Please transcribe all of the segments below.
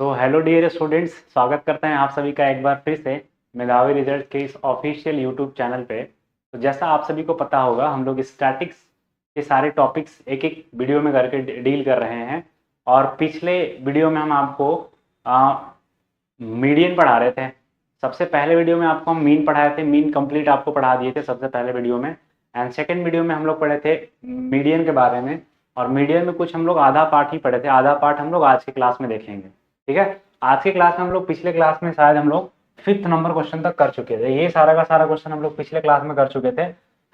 तो hello dear students, स्वागत करते हैं आप सभी का एक बार फिर से मेधावी रिजल्ट के इस ऑफिशियल यूट्यूब चैनल पे। तो जैसा आप सभी को पता होगा, हम लोग स्टैटिक्स के सारे टॉपिक्स एक एक वीडियो में करके डील कर रहे हैं। और पिछले वीडियो में हम आपको मीडियन पढ़ा रहे थे। सबसे पहले वीडियो में आपको हम मीन पढ़ाए थे, मीन कंप्लीट आपको पढ़ा दिए थे सबसे पहले वीडियो में। एंड सेकेंड वीडियो में हम लोग पढ़े थे मीडियन के बारे में। और मीडियन में कुछ हम लोग आधा पार्ट ही पढ़े थे, आधा पार्ट हम लोग आज की क्लास में देखेंगे। ठीक है, आज की क्लास में हम लोग पिछले क्लास में शायद हम लोग 5th नंबर क्वेश्चन तक कर चुके थे। ये सारा का सारा क्वेश्चन हम लोग पिछले क्लास में कर चुके थे।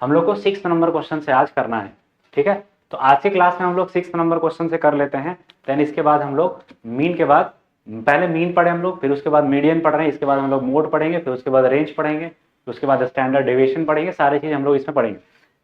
हम लोग को 6th नंबर क्वेश्चन से आज करना है। ठीक है, तो आज की क्लास में हम लोग 6th नंबर क्वेश्चन से कर लेते हैं। देन इसके बाद हम लोग मीन के बाद, पहले मीन पढ़े हम लोग, फिर उसके बाद मीडियन पढ़ रहे हैं, इसके बाद हम लोग मोड पढ़ेंगे, फिर उसके बाद रेंज पढ़ेंगे, फिर उसके बाद स्टैंडर्ड डेविएशन पढ़ेंगे। सारी चीज हम लोग इसमें पढ़ेंगे।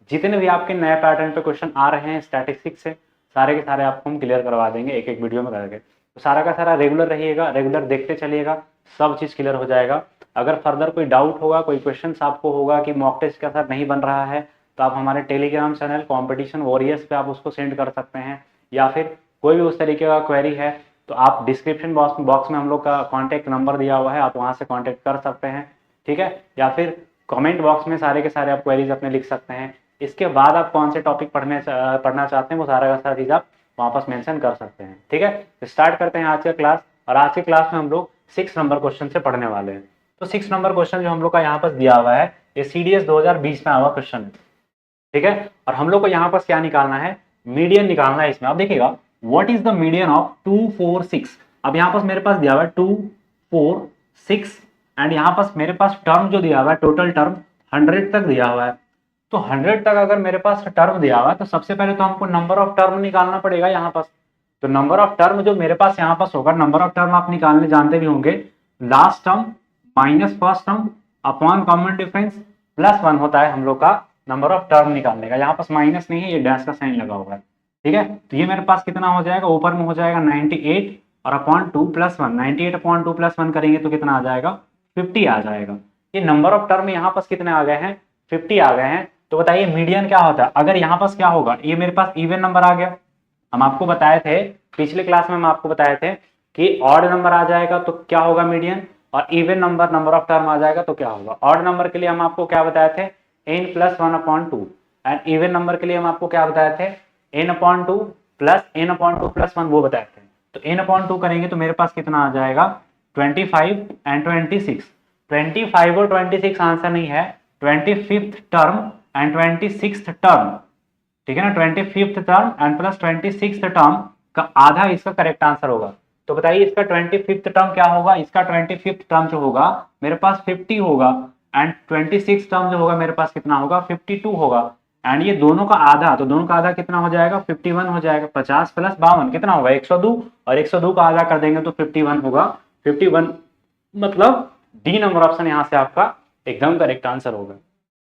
जितने भी आपके नए पैटर्न पे क्वेश्चन आ रहे हैं स्टैटिस्टिक्स से, सारे के सारे आपको हम क्लियर करवा देंगे एक एक वीडियो में करके। तो सारा का सारा रेगुलर रहिएगा, रेगुलर देखते चलिएगा, सब चीज क्लियर हो जाएगा। अगर फर्दर कोई डाउट होगा, कोई क्वेश्चन आपको होगा कि मॉक टेस्ट के साथ नहीं बन रहा है, तो आप हमारे टेलीग्राम चैनल कॉम्पिटिशन वॉरियर्स पे आप उसको सेंड कर सकते हैं। या फिर कोई भी उस तरीके का क्वेरी है तो आप डिस्क्रिप्शन बॉक्स में हम लोग का कॉन्टैक्ट नंबर दिया हुआ है, आप वहाँ से कॉन्टैक्ट कर सकते हैं। ठीक है, या फिर कमेंट बॉक्स में सारे के सारे आप क्वेरीज अपने लिख सकते हैं। इसके बाद आप कौन से टॉपिक पढ़ना चाहते हैं वो सारा का सारा चीज़ आप वापस मेंशन कर सकते हैं। ठीक है, तो स्टार्ट करते हैं आज का क्लास। और आज की क्लास में हम लोग 6 नंबर क्वेश्चन से पढ़ने वाले हैं। तो 6 नंबर क्वेश्चन जो हम लोग का यहाँ पर दिया हुआ है, ये CDS 2020 में आवा क्वेश्चन है। ठीक है, और हम लोग को यहाँ पर क्या निकालना है, मीडियन निकालना है इसमें। आप देखिएगा, what is the median of 2 4 6। अब यहाँ पर मेरे पास दिया हुआ है 2 4 6, एंड यहाँ पर मेरे पास टर्म जो दिया हुआ है, टोटल टर्म 100 तक दिया हुआ है। तो 100 तक अगर मेरे पास टर्म दिया हुआ है, तो सबसे पहले तो हमको नंबर ऑफ टर्म निकालना पड़ेगा यहाँ पास। तो नंबर ऑफ टर्म जो मेरे पास यहाँ पास होगा, नंबर ऑफ टर्म आप निकालने जानते भी होंगे, last term minus first term upon common difference plus 1 होता है हम लोग का नंबर ऑफ टर्म निकालने का। यहाँ पास माइनस नहीं है, ये डैश का साइन लगा हुआ है। ठीक है, तो ये मेरे पास कितना हो जाएगा, ऊपर में हो जाएगा 98 और अपॉन 2 प्लस 1, 98 अपॉन 2 प्लस 1 करेंगे तो कितना आ जाएगा, 50 आ जाएगा। ये नंबर ऑफ टर्म यहाँ पास कितने आ गए हैं, 50 आ गए हैं। तो बताइए मीडियन क्या होता है। अगर यहाँ पास क्या होगा, ये मेरे पास इवन नंबर आ गया। हम आपको बताए थे पिछले क्लास में, हम आपको बताए थे कि ऑड नंबर आ जाएगा तो क्या होगा मीडियन, और even number number of term आ जाएगा तो क्या होगा। ऑड नंबर के लिए हम आपको क्या बताए थे, n plus 1 upon 2, and even number के लिए हम आपको क्या बताए थे, n upon 2 plus n upon 2 plus 1 वो बताए थे। तो n अपॉन 2 करेंगे तो मेरे पास कितना आ जाएगा, 25 एंड 26। 25 और 26 आंसर नहीं है, 25th term and 26th term. ठीक है ना, 25th term and plus 26th term का आधा इसका करेक्ट आंसर होगा। तो बताइए इसका 25th टर्म क्या होगा, इसका 25th टर्म जो होगा मेरे पास 50 होगा, एंड 26 टर्म जो होगा मेरे पास कितना होगा, 52 होगा। एंड ये दोनों का आधा, तो दोनों का आधा कितना हो जाएगा, 51 हो जाएगा। 50 प्लस 52 कितना होगा, 102, और 102 का आधा कर देंगे तो 51 होगा। 51 मतलब डी नंबर ऑप्शन यहाँ से आपका एकदम करेक्ट आंसर होगा।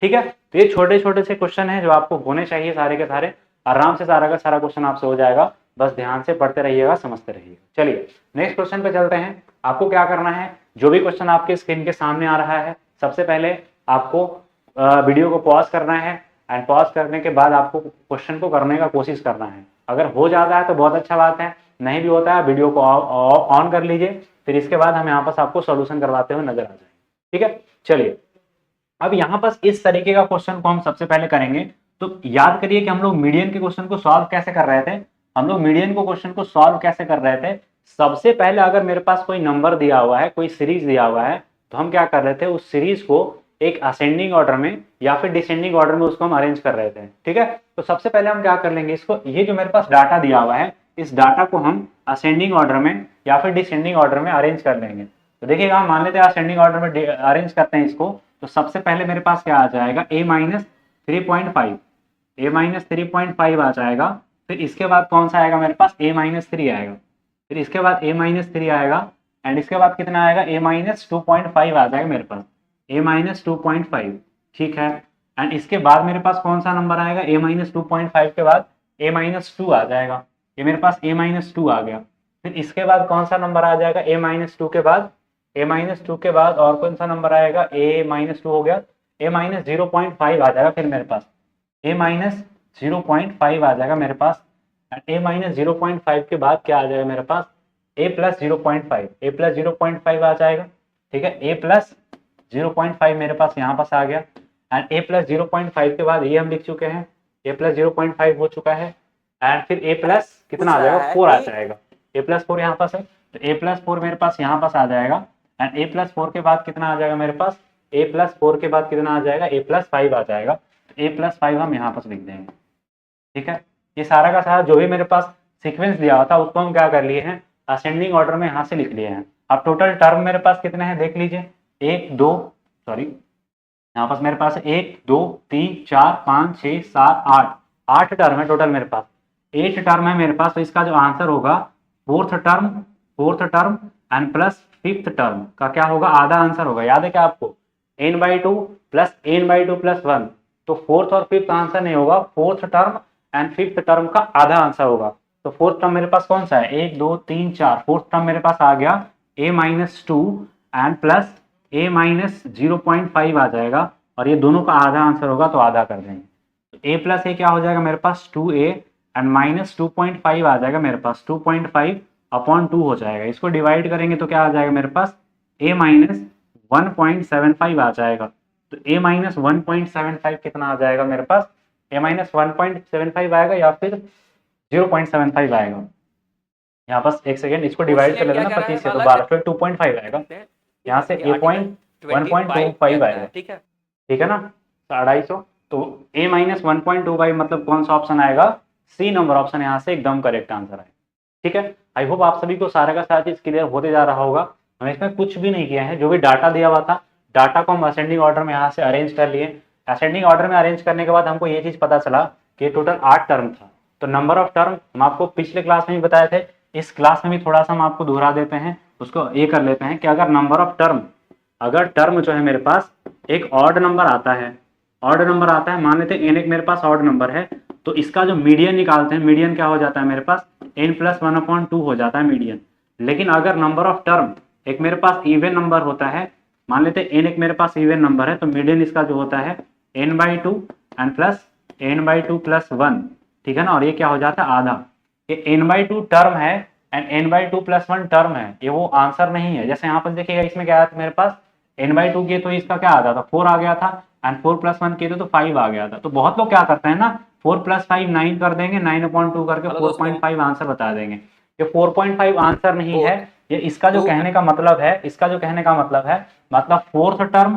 ठीक है, तो ये छोटे छोटे से क्वेश्चन है जो आपको होने चाहिए, सारे के सारे आराम से सारा का सारा क्वेश्चन आपसे हो जाएगा। बस ध्यान से पढ़ते रहिएगा, समझते रहिएगा। चलिए नेक्स्ट क्वेश्चन पे चलते हैं। आपको क्या करना है, जो भी क्वेश्चन आपके स्क्रीन के सामने आ रहा है, सबसे पहले आपको वीडियो को पॉज करना है, एंड पॉज करने के बाद आपको क्वेश्चन को करने का कोशिश करना है। अगर हो जाता है तो बहुत अच्छा बात है, नहीं भी होता है वीडियो को ऑन कर लीजिए, फिर इसके बाद हम यहाँ पर आपको सोल्यूशन करवाते हुए नजर आ जाएंगे। ठीक है, चलिए अब यहाँ पर इस तरीके का क्वेश्चन को हम सबसे पहले करेंगे। तो याद करिए कि हम लोग मीडियन के क्वेश्चन को सॉल्व कैसे कर रहे थे, हम लोग मीडियन को क्वेश्चन को सॉल्व कैसे कर रहे थे। सबसे पहले अगर मेरे पास कोई नंबर दिया हुआ है, कोई सीरीज दिया हुआ है, तो हम क्या कर रहे थे, उस सीरीज को एक असेंडिंग ऑर्डर में या फिर डिसेंडिंग ऑर्डर में उसको हम अरेंज कर रहे थे। ठीक है, तो सबसे पहले हम क्या कर लेंगे, इसको, ये जो मेरे पास डाटा दिया हुआ है, इस डाटा को हम असेंडिंग ऑर्डर में या फिर डिसेंडिंग ऑर्डर में अरेंज कर लेंगे। तो देखिएगा, हम मान लेते हैं असेंडिंग ऑर्डर में अरेंज करते हैं इसको। तो सबसे पहले मेरे पास क्या आ जाएगा, a माइनस 3.5, a माइनस 3.5 आ जाएगा। फिर इसके बाद कौन सा आएगा मेरे पास, a माइनस 3 आएगा। फिर इसके बाद a माइनस 3 आएगा, एंड इसके बाद कितना आएगा, a माइनस 2.5 आ जाएगा मेरे पास, a माइनस 2.5। ठीक है, एंड इसके बाद मेरे पास कौन सा नंबर आएगा, a माइनस 2.5 के बाद a माइनस 2 आ जाएगा। ये मेरे पास a माइनस 2 आ गया। फिर इसके बाद कौन सा नंबर आ जाएगा, a माइनस 2 के बाद, a माइनस 2 के बाद और कौन सा नंबर आएगा, a माइनस 2 हो गया, a माइनस 0.5 आ जाएगा। फिर मेरे पास a माइनस 0.5 आ जाएगा मेरे पास, a माइनस 0.5 के बाद क्या आ जाएगा मेरे पास, a प्लस 0.5, a प्लस 0.5 आ जाएगा, ठीक है। a प्लस 0.5 मेरे पास यहाँ पास आ गया, एंड a प्लस 0.5 के बाद ये हम लिख चुके हैं, a प्लस 0.5 हो चुका है, एंड फिर a प्लस कितना आ जाएगा, 4 आ जाएगा, a प्लस 4 यहाँ पास है, तो a प्लस 4 मेरे पास यहाँ पास आ जाएगा, एंड a प्लस 4 के बाद कितना आ जाएगा मेरे पास, a प्लस 4 के बाद कितना आ जाएगा, a प्लस 5 आ जाएगा, तो a प्लस 5 हम यहाँ पास लिख देंगे, ठीक है। ये सारा का सारा जो भी मेरे पास सीक्वेंस दिया हुआ था उसको हम क्या कर लिए हैं, असेंडिंग ऑर्डर में यहाँ से लिख लिए हैं। अब टोटल टर्म मेरे पास कितने हैं देख लीजिए, यहाँ पास मेरे पास 1 2 3 4 5 6 7 8 टर्म है टोटल मेरे पास, 8 टर्म है मेरे पास, तो इसका जो आंसर होगा fourth term and plus fifth term का क्या होगा, आधा आंसर होगा। याद है क्या आपको, n/2 प्लस n/2 प्लस 1, तो फोर्थ और फिफ्थ आंसर नहीं होगा, fourth term and fifth term का आधा आंसर होगा। तो फोर्थ टर्म मेरे पास कौन सा है, 1 2 3 4, फोर्थ टर्म मेरे पास आ गया a-2 एंड प्लस a-0.5 आ जाएगा, और ये दोनों का आधा आंसर होगा तो आधा कर देंगे, तो a प्लस ए क्या हो जाएगा मेरे पास 2a एंड माइनस 2.5 आ जाएगा मेरे पास, 2.5 अपॉन 2 हो जाएगा, इसको डिवाइड करेंगे तो क्या आ जाएगा मेरे पास, a माइनस 1.75 आ जाएगा, तो a माइनस 1.75 कितना आ जाएगा मेरे पास, a माइनस 1.75 आएगा या फिर 0.75 आएगा, यहाँ पास एक सेकेंड इसको डिवाइड कर लेते हैं ना 25 से, तो 12 फिर 2.5 आएगा, यहाँ से 1.25 आएगा, ठीक है ना, 250, तो a माइनस 1.25 मतलब कौन सा ऑप्शन आएगा, सी नंबर ऑप्शन यहाँ से एकदम करेक्ट आंसर है, ठीक है। आई होप आप सभी को सारा का सारा चीज क्लियर होते जा रहा होगा। हम इसमें कुछ भी नहीं किया है, जो भी डाटा दिया हुआ था डाटा को हम असेंडिंग ऑर्डर में यहाँ से अरेंज कर लिए, असेंडिंग ऑर्डर में अरेंज करने के बाद हमको ये चीज पता चला कि टोटल 8 टर्म था, तो नंबर ऑफ टर्म हम आपको पिछले क्लास में भी बताए थे, इस क्लास में भी थोड़ा सा हम आपको दोहरा देते हैं, उसको ये कर लेते हैं कि अगर नंबर ऑफ टर्म, अगर टर्म जो है मेरे पास एक ऑड नंबर आता है, मान लेते हैं n एक मेरे पास ऑड नंबर है, तो इसका जो मीडियन निकालते हैं, मीडियन क्या हो जाता है मेरे पास, n+1/2 हो जाता है मीडियन। लेकिन अगर नंबर ऑफ टर्म एक मेरे पास इवन नंबर होता है, मान लेते हैं n एक मेरे पास इवन नंबर है, तो मीडियन इसका जो होता है n/2 and plus n/2 plus 1, ठीक है ना, और ये क्या हो जाता है आधा, ये n/2 टर्म है एंड n/2 प्लस 1 टर्म है, ये वो आंसर नहीं है। जैसे यहाँ पर देखिएगा इसमें क्या आया था मेरे पास, n/2 के तो इसका क्या आ गया था 4 आ गया था, एंड 4 प्लस 1 के तो 5 आ गया था। तो बहुत लोग क्या करते हैं ना, 4 प्लस 5 9 कर देंगे, 9/2 करके 4.5 आंसर बता देंगे, ये 4.5 आंसर नहीं है, ये इसका जो कहने का मतलब है, मतलब fourth term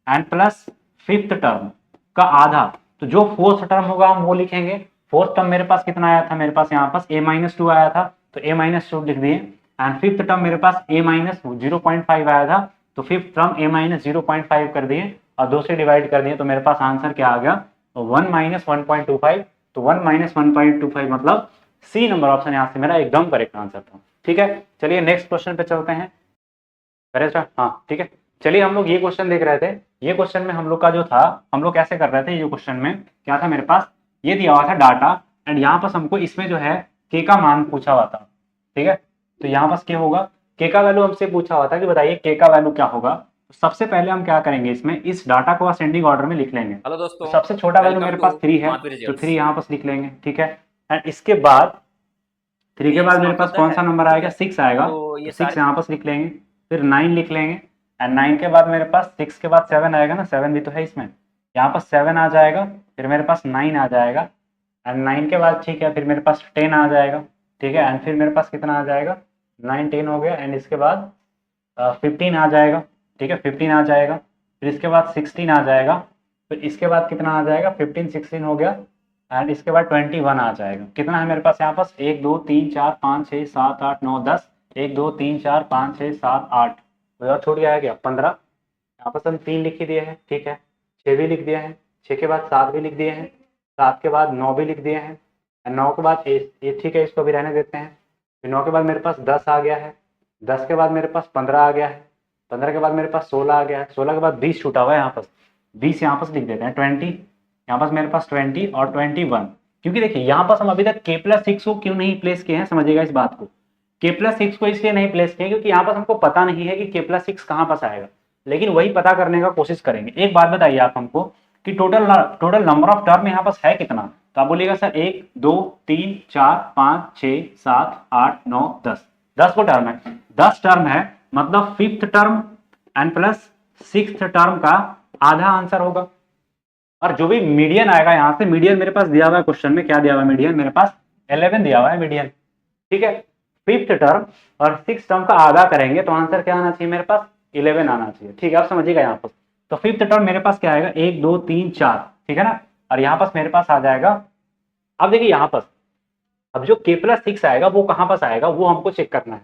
and plus fifth term का आधा, तो जो फोर्थ टर्म होगा हम वो लिखेंगे। फोर्थ टर्म मेरे पास कितना आया था, मेरे पास यहाँ पास a-2 आया था, तो a-2 लिख दिए, एंड फिफ्थ टर्म मेरे पास a-0.5 आया था, तो फिफ्थ टर्म a-0.5 कर दिए और 2 से डिवाइड कर दिए, तो मेरे पास आंसर क्या आ गया, 1-1.25, तो 1-1.25 मतलब सी नंबर ऑप्शन यहाँ से मेरा एकदम करेक्ट आंसर था, ठीक है। चलिए नेक्स्ट क्वेश्चन पे चलते हैं, करेक्ट, हाँ ठीक है। चलिए हम लोग ये क्वेश्चन देख रहे थे, ये क्वेश्चन में हम लोग का जो था, हम लोग कैसे कर रहे थे, ये क्वेश्चन में क्या था मेरे पास, ये दिया हुआ था डाटा, एंड यहाँ पास हमको इसमें जो है के का मान पूछा हुआ था, ठीक है। तो यहाँ पास क्या होगा, के का वैल्यू हमसे पूछा हुआ था कि बताइए के का वैल्यू क्या होगा। तो सबसे पहले हम क्या करेंगे, इसमें इस डाटा को असेंडिंग ऑर्डर में लिख लेंगे। हेलो दोस्तों, तो सबसे छोटा वैल्यू मेरे पास 3 है, तो 3 यहाँ पास लिख लेंगे, ठीक है। एंड इसके बाद 3 के बाद मेरे पास कौन सा नंबर आएगा, 6 आएगा, तो 6 यहाँ पास लिख लेंगे, फिर 9 लिख लेंगे, एंड 9 के बाद मेरे पास 6 के बाद 7 आएगा ना, 7 भी तो है इसमें, यहाँ पास 7 आ जाएगा, फिर मेरे पास 9 आ जाएगा, एंड 9 के बाद ठीक है फिर मेरे पास 10 आ जाएगा, ठीक है, एंड फिर मेरे पास कितना आ जाएगा, 9 10 हो गया, एंड इसके बाद 15 आ जाएगा, ठीक है, 15 आ जाएगा, फिर इसके बाद 16 आ जाएगा, फिर इसके बाद कितना आ जाएगा, 15 16 हो गया, एंड इसके बाद 21 आ जाएगा। कितना है मेरे पास यहाँ पास, 1 2 3 4 5 6 7 8 9 10, 1 2 3 4 5 6 7 8, और छूट गया है क्या, 15, यहाँ पर हम 3 लिख ही दिए हैं, ठीक है, 6 भी लिख दिया है, 6 के बाद 7 भी लिख दिए हैं, 7 के बाद 9 भी लिख दिए हैं, 9 के बाद ये ठीक है, इसको भी रहने देते हैं, फिर 9 के बाद मेरे पास 10 आ गया है, 10 के बाद मेरे पास 15 आ गया है, 15 के बाद मेरे पास 16 आ गया है, 16 के बाद 20 छूटा हुआ है, यहाँ पास 20 यहाँ पास लिख देते हैं, 20 यहाँ पास मेरे पास 20 और 21, क्योंकि देखिए यहाँ पास हम अभी तक k+6 को क्यों नहीं प्लेस किए हैं, समझिएगा इस बात को, k+6 को इसलिए नहीं प्लेस किए क्योंकि यहाँ पास हमको पता नहीं है कि k+6 कहाँ पास आएगा, लेकिन वही पता करने का कोशिश करेंगे। एक बात बताइए आप हमको कि टोटल नंबर ऑफ टर्म यहाँ पास है कितना, तो आप बोलिएगा सर 1 2 3 4 5 6 7 8 9 10, 10 को टर्म है, 10 टर्म है, मतलब 5th term and plus 6th term का आधा आंसर होगा। और जो भी मीडियन आएगा यहाँ से, मीडियन मेरे पास दिया हुआ है क्वेश्चन में, क्या दिया हुआ है मीडियन मेरे पास 11 दिया हुआ है मीडियन, ठीक है। 5th टर्म और 6th टर्म का आधा करेंगे तो आंसर क्या आना चाहिए मेरे पास 11 आना चाहिए, ठीक है। आप समझिएगा यहाँ पर, तो 5th टर्म मेरे पास क्या आएगा 1 2 3 4, ठीक है ना। और यहाँ पास मेरे पास आ जाएगा, अब देखिए यहाँ पर अब जो k+6 आएगा वो कहाँ पास आएगा वो हमको चेक करना है।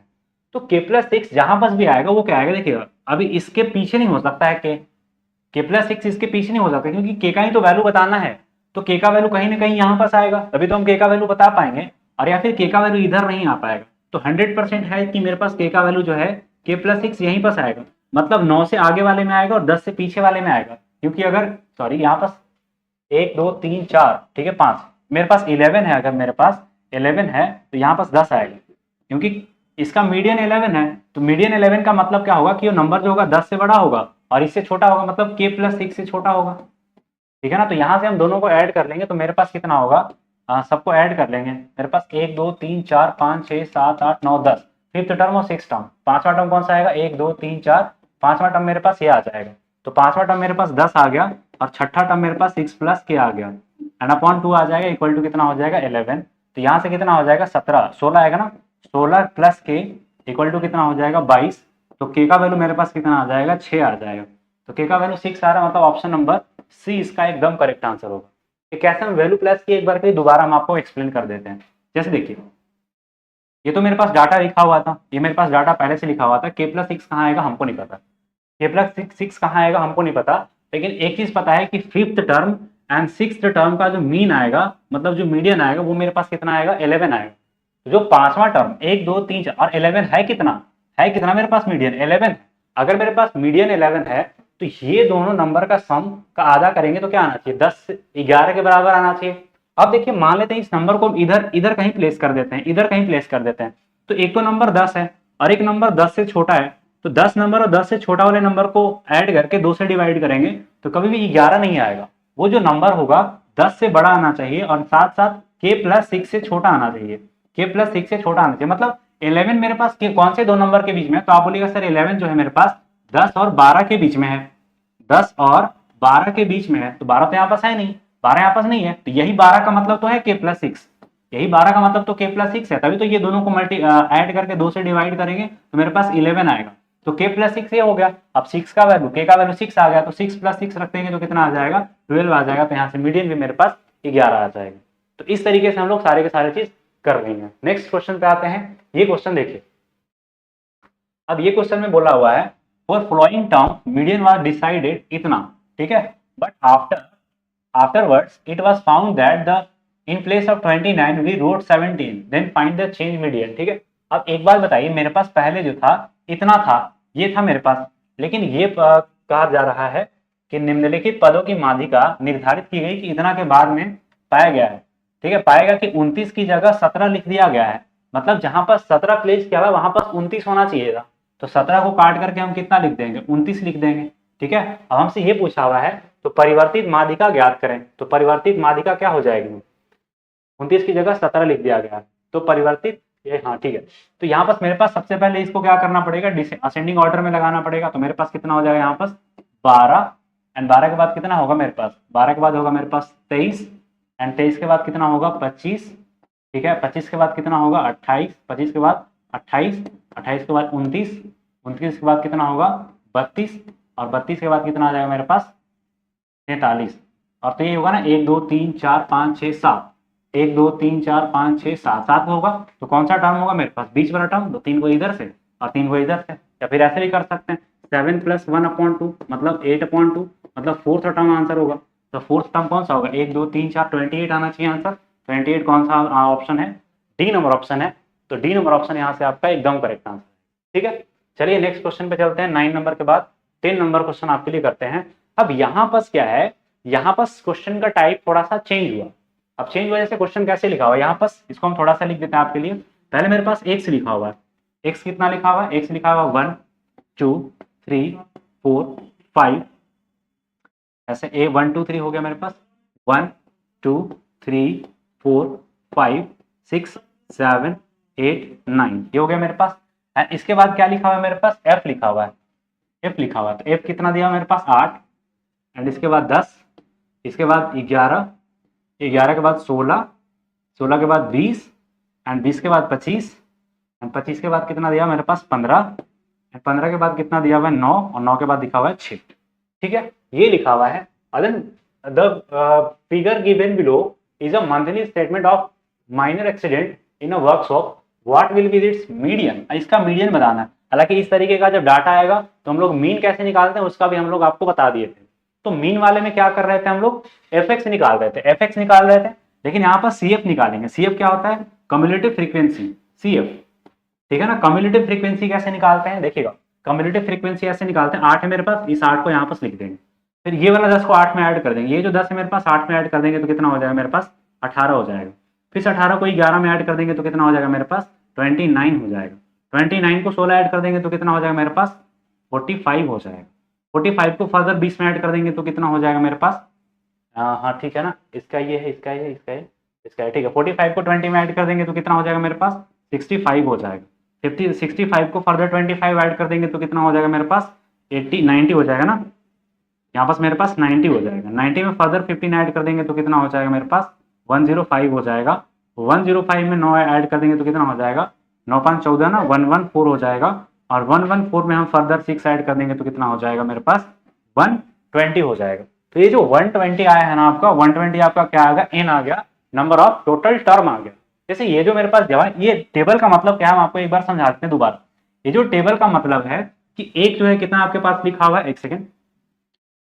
तो k+6 जहां पास भी आएगा वो क्या आएगा, देखिएगा अभी इसके पीछे नहीं हो सकता है k+6 इसके पीछे नहीं हो सकता, क्योंकि k का ही तो वैल्यू बताना है। तो k का वैल्यू कहीं ना कहीं यहाँ पास आएगा, तभी तो हम k का वैल्यू बता पाएंगे, और या फिर k का वैल्यू इधर नहीं आ पाएगा। तो 100% है कि मेरे पास k का वैल्यू जो है k+6 यहीं पास आएगा, मतलब 9 से आगे वाले में आएगा और 10 से पीछे वाले में आएगा। क्योंकि अगर सॉरी यहाँ पास 1 2 3 4, ठीक है 5, मेरे पास 11 है, अगर मेरे पास 11 है तो यहाँ पास 10 आएगा, क्योंकि इसका मीडियन 11 है। तो मीडियन 11 का मतलब क्या होगा कि वो नंबर जो होगा 10 से बड़ा होगा और इससे छोटा होगा, मतलब k+6 से छोटा होगा, ठीक है ना। तो यहाँ से हम दोनों को ऐड कर लेंगे तो मेरे पास कितना होगा, सबको ऐड कर लेंगे, मेरे पास 1 2 3 4 5 6 7 8 9 10, 5th टर्म और 6th टर्म, 5वां टर्म कौन सा आएगा 1 2 3 4, 5वां टर्म मेरे पास ये आ जाएगा। तो 5वां टर्म मेरे पास 10 आ गया और 6ठा टर्म मेरे पास 6 + k आ गया, एंड अपॉन 2 आ जाएगा, इक्वल टू कितना हो जाएगा 11। तो यहाँ से कितना हो जाएगा 17 16 आएगा ना, 16 + k इक्वल टू कितना हो जाएगा 22। तो k का वैल्यू मेरे पास कितना आ जाएगा 6 आ जाएगा। तो k का वैल्यू 6 आ रहा है, मतलब ऑप्शन नंबर सी इसका एकदम करेक्ट आंसर होगा। ये कैसे हम वैल्यू प्लस की एक बार फिर दोबारा हम आपको एक्सप्लेन कर देते हैं। जैसे देखिए ये तो मेरे पास डाटा लिखा हुआ था, ये मेरे पास डाटा पहले से लिखा हुआ था, k+6 कहाँ आएगा हमको नहीं पता, k+6 कहाँ आएगा हमको नहीं पता, लेकिन एक चीज पता है कि 5th term and 6th term का जो मीन आएगा, मतलब जो मीडियन आएगा वो मेरे पास कितना आएगा 11 आएगा। तो जो 5वां टर्म 1 2 3 4 और 11 है कितना मेरे पास मीडियन 11। अगर मेरे पास मीडियन 11 है तो ये दोनों नंबर का सम का आधा करेंगे तो क्या आना चाहिए 10 11 के बराबर आना चाहिए। अब देखिए मान लेते हैं इस नंबर को इधर इधर कहीं प्लेस कर देते हैं, इधर कहीं प्लेस कर देते हैं, तो एक तो नंबर 10 है और एक नंबर 10 से छोटा है, तो 10 नंबर और 10 से छोटा वाले नंबर को ऐड करके 2 से डिवाइड करेंगे तो कभी भी 11 नहीं आएगा। वो जो नंबर होगा 10 से बड़ा आना चाहिए और साथ साथ k+6 से छोटा आना चाहिए, k+6 से छोटा आना चाहिए। मतलब 11 मेरे पास कौन से दो नंबर के बीच में है, तो आप बोलिएगा सर 11 जो है मेरे पास 10 और 12 के बीच में है, 10 और 12 के बीच में है, तो 12 तो यहाँ पास है नहीं, 12 यहाँ पास नहीं है, तो यही 12 का मतलब तो है k+6, यही 12 का मतलब तो k+6 है, तभी तो ये दोनों को ऐड करके 2 से डिवाइड करेंगे तो मेरे पास 11 आएगा। तो k+6 ये हो गया। अब 6 का वैल्यू k का वैल्यू 6 आ गया, तो 6 + 6 रख देंगे तो कितना आ जाएगा 12 आ जाएगा। तो यहाँ से मीडियन भी मेरे पास 11 आ जाएगा। तो इस तरीके से हम लोग सारे के सारे चीज कर लेंगे। नेक्स्ट क्वेश्चन पे आते हैं। ये क्वेश्चन देखिए, अब ये क्वेश्चन में बोला हुआ है for flowing term median was decided इतना, ठीक है, but afterwards it was found that the in place of 29 we wrote 17, then find the change median, ठीक है। अब एक बात बताइए, मेरे पास पहले जो था इतना था, ये था मेरे पास, लेकिन ये कहा जा रहा है कि निम्नलिखित पदों की माध्यिका निर्धारित की गई कि इतना के बाद में पाया गया है, ठीक है। पाएगा कि 29 की जगह 17 लिख दिया गया है, मतलब जहां पर 17 प्लेस किया हुआ वहां पर 29 होना चाहिए था, तो 17 को काट करके हम कितना लिख देंगे 29 लिख देंगे, ठीक है। अब हमसे ये पूछा हुआ है तो परिवर्तित माध्यिका ज्ञात करें, तो परिवर्तित माध्यिका क्या हो जाएगी 29 की जगह 17 लिख दिया गया, तो परिवर्तित ये हाँ ठीक है। तो यहाँ पास मेरे पास सबसे पहले इसको क्या करना पड़ेगा असेंडिंग ऑर्डर में लगाना पड़ेगा, तो मेरे पास कितना हो जाएगा यहाँ पास 12 एंड 12 के बाद कितना होगा मेरे पास 12 के बाद होगा मेरे पास 23 एंड 23 के बाद कितना होगा 25, ठीक है। 25 के बाद कितना होगा 28, 25 के बाद 28, 28 के बाद 29, 29 के बाद कितना होगा 32 और 32 के बाद कितना आ जाएगा मेरे पास 43। और तो ये होगा ना 1 2 3 4 5 6 7, 1 2 3 4 5 6 7 7 होगा, तो कौन सा टर्म होगा मेरे पास बीच वाला टर्म, तो 3 को इधर से और 3 को इधर से, या फिर ऐसे भी कर सकते हैं 7 + 1/2 मतलब 8/2, मतलब 4th टर्म आंसर होगा। तो 4th टर्म कौन सा होगा 1 2 3 4 28 आना चाहिए आंसर। 28 कौन सा ऑप्शन है डी नंबर ऑप्शन है, तो डी नंबर ऑप्शन यहाँ से आपका एकदम करेक्ट आंसर, ठीक है। चलिए नेक्स्ट क्वेश्चन पे चलते हैं। 9 नंबर के बाद 10 नंबर क्वेश्चन आपके लिए करते हैं। अब यहाँ पास क्या है, यहाँ पास क्वेश्चन का टाइप थोड़ा सा चेंज हुआ। अब चेंज वजह से क्वेश्चन कैसे लिखा हुआ है यहाँ पास, इसको हम थोड़ा सा लिख देते हैं आपके लिए। पहले मेरे पास एक्स लिखा हुआ है, एक्स कितना लिखा हुआ है एक्स लिखा हुआ 1 2 3 4 5, ऐसे ए 1 2 3 हो गया मेरे पास 1 2 3 4 5 6 7 8 9, ये हो गया मेरे पास। एंड इसके बाद क्या लिखा हुआ है मेरे पास, एफ लिखा हुआ है, एफ लिखा हुआ है। तो एफ कितना दिया मेरे पास 8, एंड इसके बाद 10, इसके बाद 11, 11 के बाद 16, 16 के बाद 20, एंड 20 के बाद 25, एंड 25 के बाद कितना दिया मेरे पास 15, 15 के बाद कितना दिया हुआ है 9, और 9 के बाद लिखा हुआ है 6। ठीक है, ये लिखा हुआ है। Then the figure given below is a monthly statement of minor accident in a workshop, what will be its median, इसका मीडियन बताना है। हालांकि इस तरीके का जब डाटा आएगा तो हम लोग मीन कैसे निकालते हैं उसका भी हम लोग आपको बता दिए थे। तो मीन वाले में क्या कर रहे थे हम लोग, एफ निकाल रहे थे, एफ निकाल रहे थे, लेकिन यहाँ पर सी एफ निकालेंगे। सी एफ क्या होता है, कम्युलेटिव फ्रीक्वेंसी, सी एफ। ठीक है ना, कम्युलेटिव फ्रीक्वेंसी कैसे निकालते हैं, देखिएगा कम्युलेटिव फ्रीक्वेंसी ऐसे निकालते हैं, 8 है मेरे पास, इस 8 को यहाँ पर लिख देंगे, फिर ये वाला 10 को 8 में ऐड कर देंगे, ये जो 10 है मेरे पास 8 में ऐड कर देंगे तो कितना हो जाएगा मेरे पास 18 हो जाएगा, फिर 18 को 11 में ऐड कर देंगे तो कितना हो जाएगा मेरे पास 29 हो जाएगा, 29 को 16 ऐड कर देंगे तो कितना हो जाएगा मेरे पास 45 हो जाएगा, 45 को फर्दर 20 में ऐड कर देंगे तो कितना हो जाएगा मेरे पास, हाँ ठीक है ना, इसका ये है, इसका ये, इसका है, इसका है, ठीक है। 45 को 20 में ऐड कर देंगे तो कितना हो जाएगा मेरे पास 65 हो जाएगा, 65 को फर्दर 25 ऐड कर देंगे तो कितना हो जाएगा मेरे पास 90 हो जाएगा ना, यहाँ पास मेरे पास 90 हो जाएगा, 90 में फर्दर 15 ऐड कर देंगे तो कितना हो जाएगा मेरे पास 105 हो जाएगा, 105 में 9 ऐड कर देंगे तो कितना हो जाएगा 9 5 14 ना 114 हो जाएगा, और 114 में हम फर्दर 6 ऐड कर देंगे तो कितना हो जाएगा मेरे पास 120 हो जाएगा। तो ये जो 120 आया है ना आपका, 120 आपका क्या आ गया, एन आ गया, नंबर ऑफ टोटल टर्म आ गया। जैसे ये जो मेरे पास जवाब, ये टेबल का मतलब क्या है हम आपको एक बार समझाते हैं दोबारा। ये जो टेबल का मतलब है कि एक जो है कितना आपके पास लिखा हुआ है, एक सेकेंड,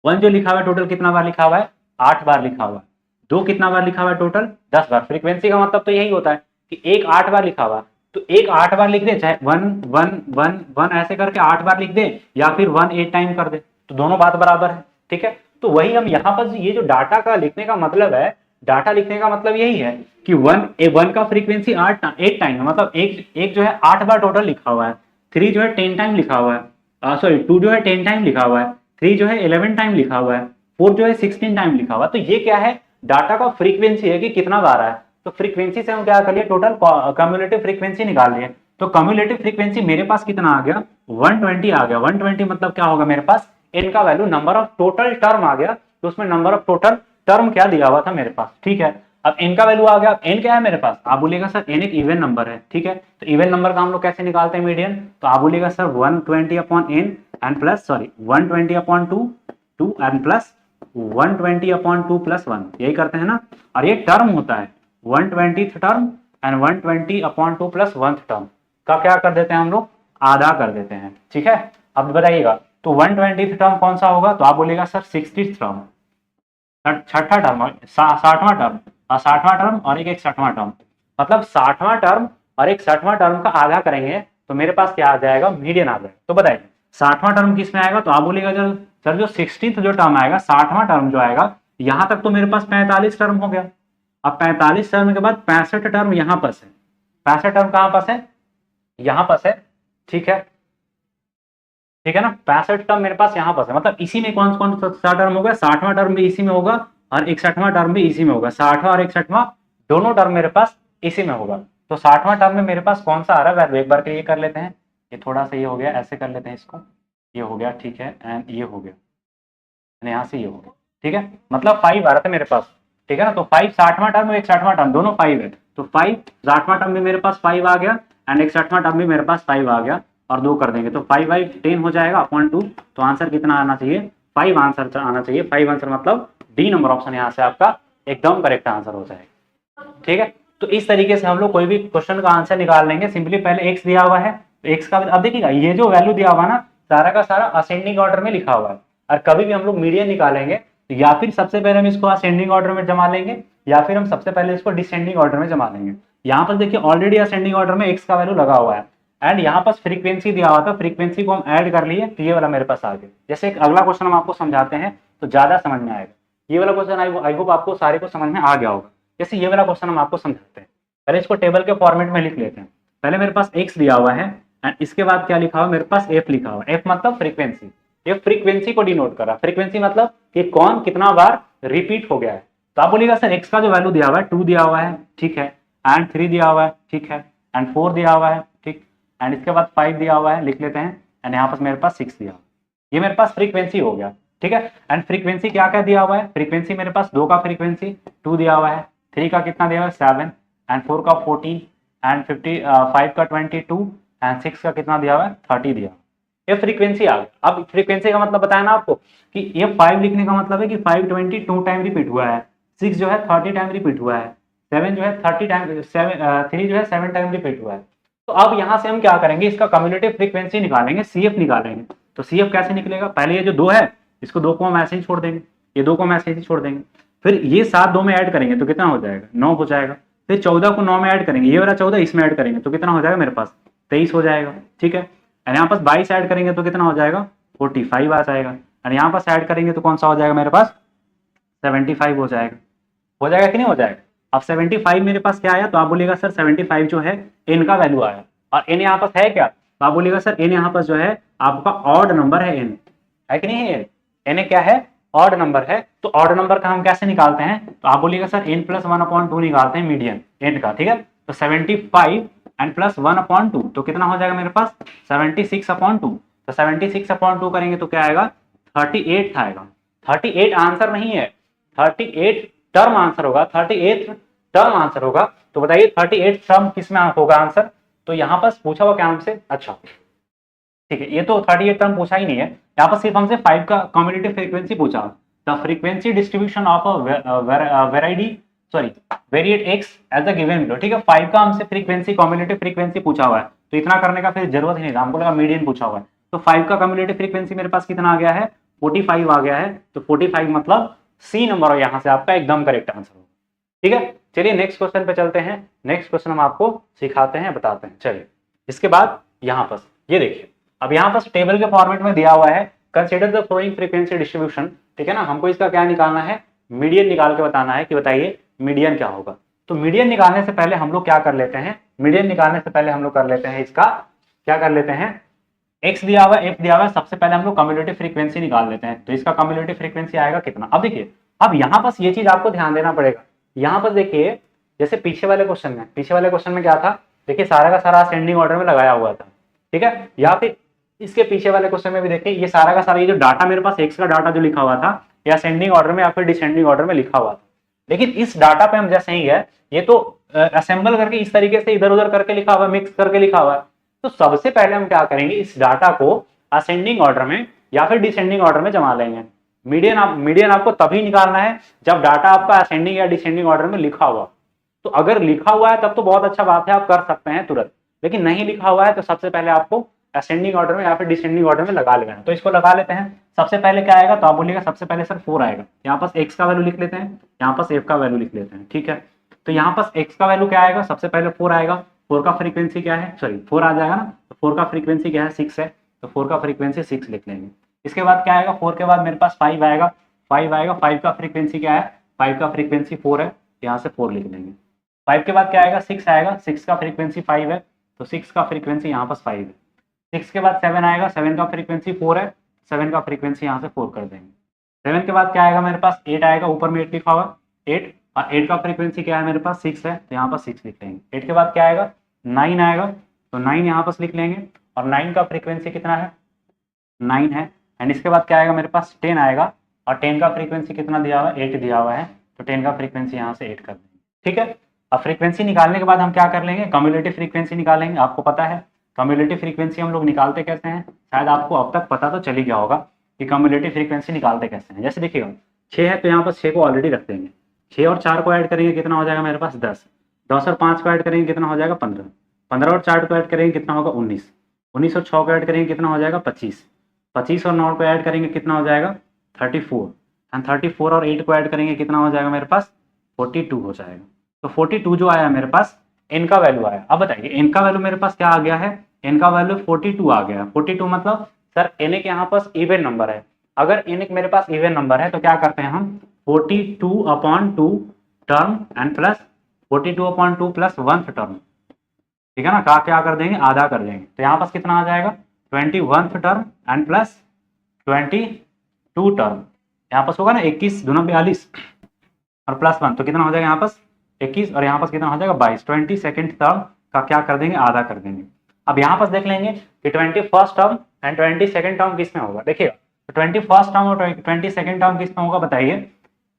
1 जो लिखा हुआ है टोटल कितना बार लिखा हुआ है 8 बार लिखा हुआ है, 2 कितना बार लिखा हुआ है टोटल 10 बार। फ्रीक्वेंसी का मतलब तो यही होता है कि एक 8 बार लिखा हुआ, तो एक 8 बार लिख दे, चाहे 1 1 1 1 ऐसे करके 8 बार लिख दे, या फिर 1 8 टाइम कर दे, तो दोनों बात बराबर है। ठीक है, तो वही हम यहाँ पर ये जो डाटा का लिखने का मतलब है, डाटा लिखने का मतलब यही है कि 1 का फ्रीक्वेंसी 8 टाइम है, मतलब एक जो है 8 बार टोटल लिखा हुआ है, 3 जो है 10 टाइम लिखा हुआ है, सॉरी 2 जो है 10 टाइम लिखा हुआ है, 3 जो है 11 टाइम लिखा हुआ है, 4 जो है 16 टाइम लिखा हुआ है। तो ये क्या है, डाटा का फ्रीक्वेंसी है कि कितना बार है। तो फ्रीक्वेंसी से हम क्या कर लिए, टोटल कम्युलेटिव फ्रीक्वेंसी निकाल लिए। तो कम्युलेटिव फ्रीक्वेंसी मेरे पास कितना आ गया 120 आ गया। 120 मतलब क्या होगा मेरे पास, एन का value number of total term आ गया, तो उसमें नंबर ऑफ टोटल टर्म क्या दिया हुआ था मेरे पास। ठीक है, अब एन का वैल्यू आ गया। एन क्या है मेरे पास, आप बोलेगा सर एन एक इवन नंबर है। ठीक है, तो इवन नंबर का हम लोग कैसे निकालते हैं मीडियन, तो आप बोलेगा sir 120 upon n and plus, sorry 120 upon 2 and plus 120 upon 2 plus 1, यही करते हैं ना। और ये टर्म होता है 120th term and 120 upon 2 plus 1th term का क्या कर देते हैं हम लोग, आधा कर देते हैं। ठीक है, अब बताइएगा तो 120th टर्म कौन सा होगा, तो आप बोलेगा सर 60th टर्म, छठा टर्म, 60वां टर्म, 60वां टर्म और एक 61वां टर्म, मतलब 60वां टर्म और एक 60वां टर्म का आधा करेंगे तो मेरे पास क्या आ जाएगा, मीडियन आ जाएगा। तो बताइए 60वां टर्म किस में आएगा, तो आप बोलेगा सर जो 60th जो टर्म आएगा, 60वां टर्म जो आएगा, यहां तक तो मेरे पास 45 टर्म हो गया। अब 45 टर्म के बाद 65 टर्म यहां पर है, 65 टर्म कहां पास है, यहां पास है। ठीक है, ठीक है ना, 65 टर्म मेरे पास यहाँ पास है, मतलब इसी में कौन कौन सा टर्म होगा, 60वां टर्म भी इसी में होगा और 61वां टर्म भी इसी में होगा, 60वां और 61वां दोनों टर्म मेरे पास इसी में होगा। तो 60वां टर्म में मेरे पास कौन सा आ रहा है, एक बार ये कर लेते हैं, ये थोड़ा सा ये हो गया, ऐसे कर लेते हैं इसको, ये हो गया। ठीक है, एंड ये हो गया, यहाँ से ये हो गया। ठीक है, मतलब 5 आ रहा था मेरे पास। ठीक है ना, तो 5 60वां टर्म और 61वां टर्म दोनों 5 है, तो 5 60वां टर्म भी मेरे पास 5 आ गया एंड 61वां टर्म भी मेरे पास 5 आ गया, और 2 कर देंगे तो 5 बाई 10 हो जाएगा अपॉन 2। तो आंसर कितना आना चाहिए, 5 आंसर आना चाहिए। 5 आंसर मतलब डी नंबर ऑप्शन यहाँ से आपका एकदम करेक्ट आंसर हो जाएगा। ठीक है, तो इस तरीके से हम लोग कोई भी क्वेश्चन का आंसर निकाल लेंगे। सिंपली पहले एक्स दिया हुआ है, तो एक्स का अब देखिएगा ये जो वैल्यू दिया हुआ ना, सारा का सारा असेंडिंग ऑर्डर में लिखा हुआ है, और कभी भी हम लोग मीडियन निकालेंगे तो या फिर सबसे पहले हम इसको असेंडिंग ऑर्डर में जमा लेंगे, या फिर हम सबसे पहले इसको डिसेंडिंग ऑर्डर में जमा लेंगे। यहाँ पर देखिए ऑलरेडी असेंडिंग ऑर्डर में एक्स का वैल्यू लगा हुआ है, एंड यहाँ पर फ्रीक्वेंसी दिया हुआ था, फ्रीक्वेंसी को हम ऐड कर लिए तो ये वाला मेरे पास आ गया। जैसे एक अगला क्वेश्चन हम आपको समझाते हैं तो ज्यादा समझ में आएगा। ये वाला क्वेश्चन आई होप आपको सारे को समझ में आ गया होगा। जैसे ये वाला क्वेश्चन हम आपको समझाते हैं, पहले इसको टेबल के फॉर्मेट में लिख लेते हैं। पहले मेरे पास एक्स दिया हुआ है एंड इसके बाद क्या लिखा हुआ है मेरे पास, एफ लिखा हुआ है। एफ मतलब फ्रीक्वेंसी, ये फ्रीक्वेंसी को डिनोट कर रहा है। फ्रीक्वेंसी मतलब कि कौन कितना बार रिपीट हो गया है। तो आप बोलिएगा सर एक्स का जो वैल्यू दिया हुआ है 2 दिया हुआ है, ठीक है, एंड 3 दिया हुआ है, ठीक है, एंड 4 दिया हुआ है, ठीक। एंड इसके बाद 5 दिया हुआ है, लिख लेते हैं, एंड यहाँ पर मेरे पास 6 दिया हुआ है। ये मेरे पास फ्रीक्वेंसी हो गया, ठीक है। एंड फ्रीक्वेंसी क्या क्या दिया हुआ है, फ्रीक्वेंसी मेरे पास 2 का फ्रीक्वेंसी 2 दिया हुआ है, 3 का कितना दिया हुआ है 7, एंड 4 का 14, एंड 5 का 22, एंड 6 का कितना दिया हुआ है 30 दिया। ये फ्रीक्वेंसी आ गया। अब फ्रीक्वेंसी का मतलब बताया ना आपको कि ये 5 लिखने का मतलब है कि 522 टाइम रिपीट हुआ है, 6 जो है 30 टाइम रिपीट हुआ है, 7 जो है 30 टाइम, 3 जो है 7 टाइम रिपीट हुआ है। तो अब यहाँ से हम क्या करेंगे, इसका कम्युलेटिव फ्रीक्वेंसी निकालेंगे, CF निकालेंगे। तो CF कैसे निकलेगा, पहले ये जो 2 है इसको 2 को हम ऐसे ही छोड़ देंगे, ये 2 को हम ऐसे ही छोड़ देंगे, फिर ये 7 2 में ऐड करेंगे तो कितना हो जाएगा 9 हो जाएगा, फिर 14 को 9 में ऐड करेंगे, ये वाला 14 इसमें ऐड करेंगे तो कितना हो जाएगा मेरे पास 23 हो जाएगा, ठीक है। और यहाँ पास 22 ऐड करेंगे तो कितना हो जाएगा 45 आ जाएगा, और यहाँ पास ऐड करेंगे तो कौन सा हो जाएगा मेरे पास 75 हो जाएगा कि नहीं हो जाएगा। अब 75 मेरे पास क्या आया, तो आप बोलिएगा सर 75 जो है n का वैल्यू आया, और n यहाँ पास है क्या, तो आप बोलिएगा सर n यहाँ पास जो है आपका ऑड नंबर है, n है कि नहीं है, n क्या है ऑड नंबर है। तो ऑड नंबर का हम कैसे निकालते हैं, तो आप बोलिएगा सर n + 1/2 निकालते हैं मीडियन n का, ठीक है। तो 75 एंड प्लस 1/2 तो कितना हो जाएगा मेरे पास 76/2, तो 76/2 करेंगे तो क्या आएगा 38 आएगा। 38 आंसर नहीं है, 38 टर्म आंसर होगा, 38 टर्म आंसर होगा। तो बताइए 38 टर्म किस में होगा आंसर, तो यहाँ पर पूछा हुआ क्या हमसे, अच्छा ठीक है, ये तो 38 टर्म पूछा ही नहीं है, यहाँ पर सिर्फ हमसे 5 का कम्युलेटिव फ्रीक्वेंसी पूछा, the frequency distribution of variate x as a given below, ठीक है। 5 का हमसे फ्रीक्वेंसी कम्युलेटिव फ्रीक्वेंसी पूछा हुआ है, तो इतना करने का फिर जरूरत ही नहीं था, हमको लगा मीडियन पूछा हुआ है। तो 5 का कम्युलेटिव फ्रीक्वेंसी मेरे पास कितना आ गया है 45 आ गया है, तो 45 मतलब सी नंबर, और यहाँ से आपका एकदम करेक्ट आंसर होगा, ठीक है। चलिए नेक्स्ट क्वेश्चन पे चलते हैं, नेक्स्ट क्वेश्चन हम आपको सिखाते हैं, बताते हैं। चलिए इसके बाद यहाँ पर ये देखिए, अब यहाँ पर टेबल के फॉर्मेट में दिया हुआ है consider the flowing frequency distribution, ठीक है ना। हमको इसका क्या निकालना है, मीडियन निकाल के बताना है कि बताइए मीडियन क्या होगा। तो मीडियन निकालने से पहले हम लोग क्या कर लेते हैं, मीडियन निकालने से पहले हम लोग कर लेते हैं इसका क्या कर लेते हैं, x दिया हुआ f दिया हुआ, सबसे पहले हम लोग कम्युलेटिव फ्रीक्वेंसी निकाल लेते हैं। तो इसका कम्युलेटिव फ्रीक्वेंसी आएगा कितना, अब देखिए, अब यहाँ पर ये चीज आपको ध्यान देना पड़ेगा। यहाँ पर देखिए जैसे पीछे वाले क्वेश्चन में क्या था, देखिए सारा का सारा असेंडिंग ऑर्डर में लगाया हुआ था, ठीक है। या फिर इसके पीछे वाले क्वेश्चन में भी देखिए ये सारा का सारा ये जो डाटा मेरे पास x का डाटा जो लिखा हुआ था या असेंडिंग ऑर्डर में या फिर डिसेंडिंग ऑर्डर में लिखा हुआ था, लेकिन इस डाटा पे हम जैसे ही है ये तो असेंबल करके इस तरीके से इधर उधर करके लिखा हुआ है, मिक्स करके लिखा हुआ है। तो सबसे पहले हम क्या करेंगे, इस डाटा को असेंडिंग ऑर्डर में या फिर डिसेंडिंग ऑर्डर में जमा लेंगे। मीडियन आपको तभी निकालना है जब डाटा आपका असेंडिंग या डिसेंडिंग ऑर्डर में लिखा हुआ। तो अगर लिखा हुआ है तब तो बहुत अच्छा बात है, आप कर सकते हैं तुरंत, लेकिन नहीं लिखा हुआ है तो सबसे पहले आपको असेंडिंग ऑर्डर में या फिर डिसेंडिंग ऑर्डर में लगा लेना है। तो इसको लगा लेते हैं। सबसे पहले क्या आएगा, तो आप बोलिएगा सबसे पहले सर 4 आएगा, यहाँ पास x का वैल्यू लिख लेते हैं, यहाँ पास f का वैल्यू लिख लेते हैं, ठीक है। तो यहाँ पास x का वैल्यू क्या आएगा, सबसे पहले 4 आएगा, 4 का फ्रीक्वेंसी क्या है, सॉरी 4 आ जाएगा ना, तो 4 का फ्रीक्वेंसी क्या है 6 है, तो 4 का फ्रीक्वेंसी 6 लिख लेंगे। इसके बाद क्या आएगा, 4 के बाद मेरे पास 5 आएगा, 5 का फ्रीक्वेंसी क्या है, 5 का फ्रीक्वेंसी 4 है, यहाँ से 4 लिख लेंगे। 5 के बाद क्या आएगा, 6 आएगा, 6 का फ्रीक्वेंसी 5 है, तो 6 का फ्रीक्वेंसी यहाँ पास 5 है। 6 के बाद 7 आएगा, 7 का फ्रीक्वेंसी 4 है, 7 का फ्रीक्वेंसी यहाँ से 4 कर देंगे। 7 के बाद क्या आएगा मेरे पास, 8 आएगा, ऊपर में 8 लिखा हुआ 8, और 8 का फ्रीक्वेंसी क्या है मेरे पास 6 है, तो यहाँ पर 6 लिख लेंगे। 8 के बाद क्या आएगा 9 आएगा, तो 9 यहाँ पास लिख लेंगे, और 9 का फ्रीक्वेंसी कितना है 9 है। एंड इसके बाद क्या आएगा मेरे पास 10 आएगा, और 10 का फ्रीक्वेंसी कितना दिया हुआ है 8 दिया हुआ है, तो 10 का फ्रीक्वेंसी यहाँ से 8 कर देंगे, ठीक है। अब फ्रीक्वेंसी निकालने के बाद हम क्या कर लेंगे, कम्युलेटिव फ्रीक्वेंसी निकालेंगे। आपको पता है कम्युलेटिव फ्रीक्वेंसी हम लोग निकालते कैसे हैं, शायद आपको अब तक पता तो चल ही गया होगा कि कम्युलेटिव फ्रीक्वेंसी निकालते कैसे हैं। जैसे देखिएगा 6 है, तो यहाँ पर 6 को ऑलरेडी रख देंगे, 6 और 4 को ऐड करेंगे कितना हो जाएगा मेरे पास 10, 10 और 5 को ऐड करेंगे कितना हो जाएगा 15, 15 और 4 को ऐड करेंगे कितना होगा 19, 19 और 6 को ऐड करेंगे कितना हो जाएगा 25, 25 और 9 को ऐड करेंगे कितना हो जाएगा 34, एंड 34 और 8 को ऐड करेंगे कितना हो जाएगा मेरे पास 42 हो जाएगा। तो 42 जो आया मेरे पास n का वैल्यू आया। अब बताइए n का वैल्यू मेरे पास क्या आ गया है, n का वैल्यू 42 आ गया। 42 मतलब सर n एक यहाँ पास इवन नंबर है, अगर n एक मेरे पास इवन नंबर है तो क्या करते हैं हम 42/2 term and plus 42/2 plus 1th term, ठीक है ना, क्या कर देंगे आधा कर देंगे। तो यहाँ पास कितना आ जाएगा 21th term and plus 22 term, यहाँ पास होगा ना 21 दूना 42 और प्लस 1, तो कितना हो जाएगा यहाँ पास 21, और यहाँ पास कितना हो जाएगा 22, 22nd टर्म का क्या कर देंगे आधा कर देंगे। अब यहाँ पर देख लेंगे कि 21st term and 22nd term किस में होगा। देखिएगा तो 21st टर्म और 22nd टर्म किस में होगा बताइए।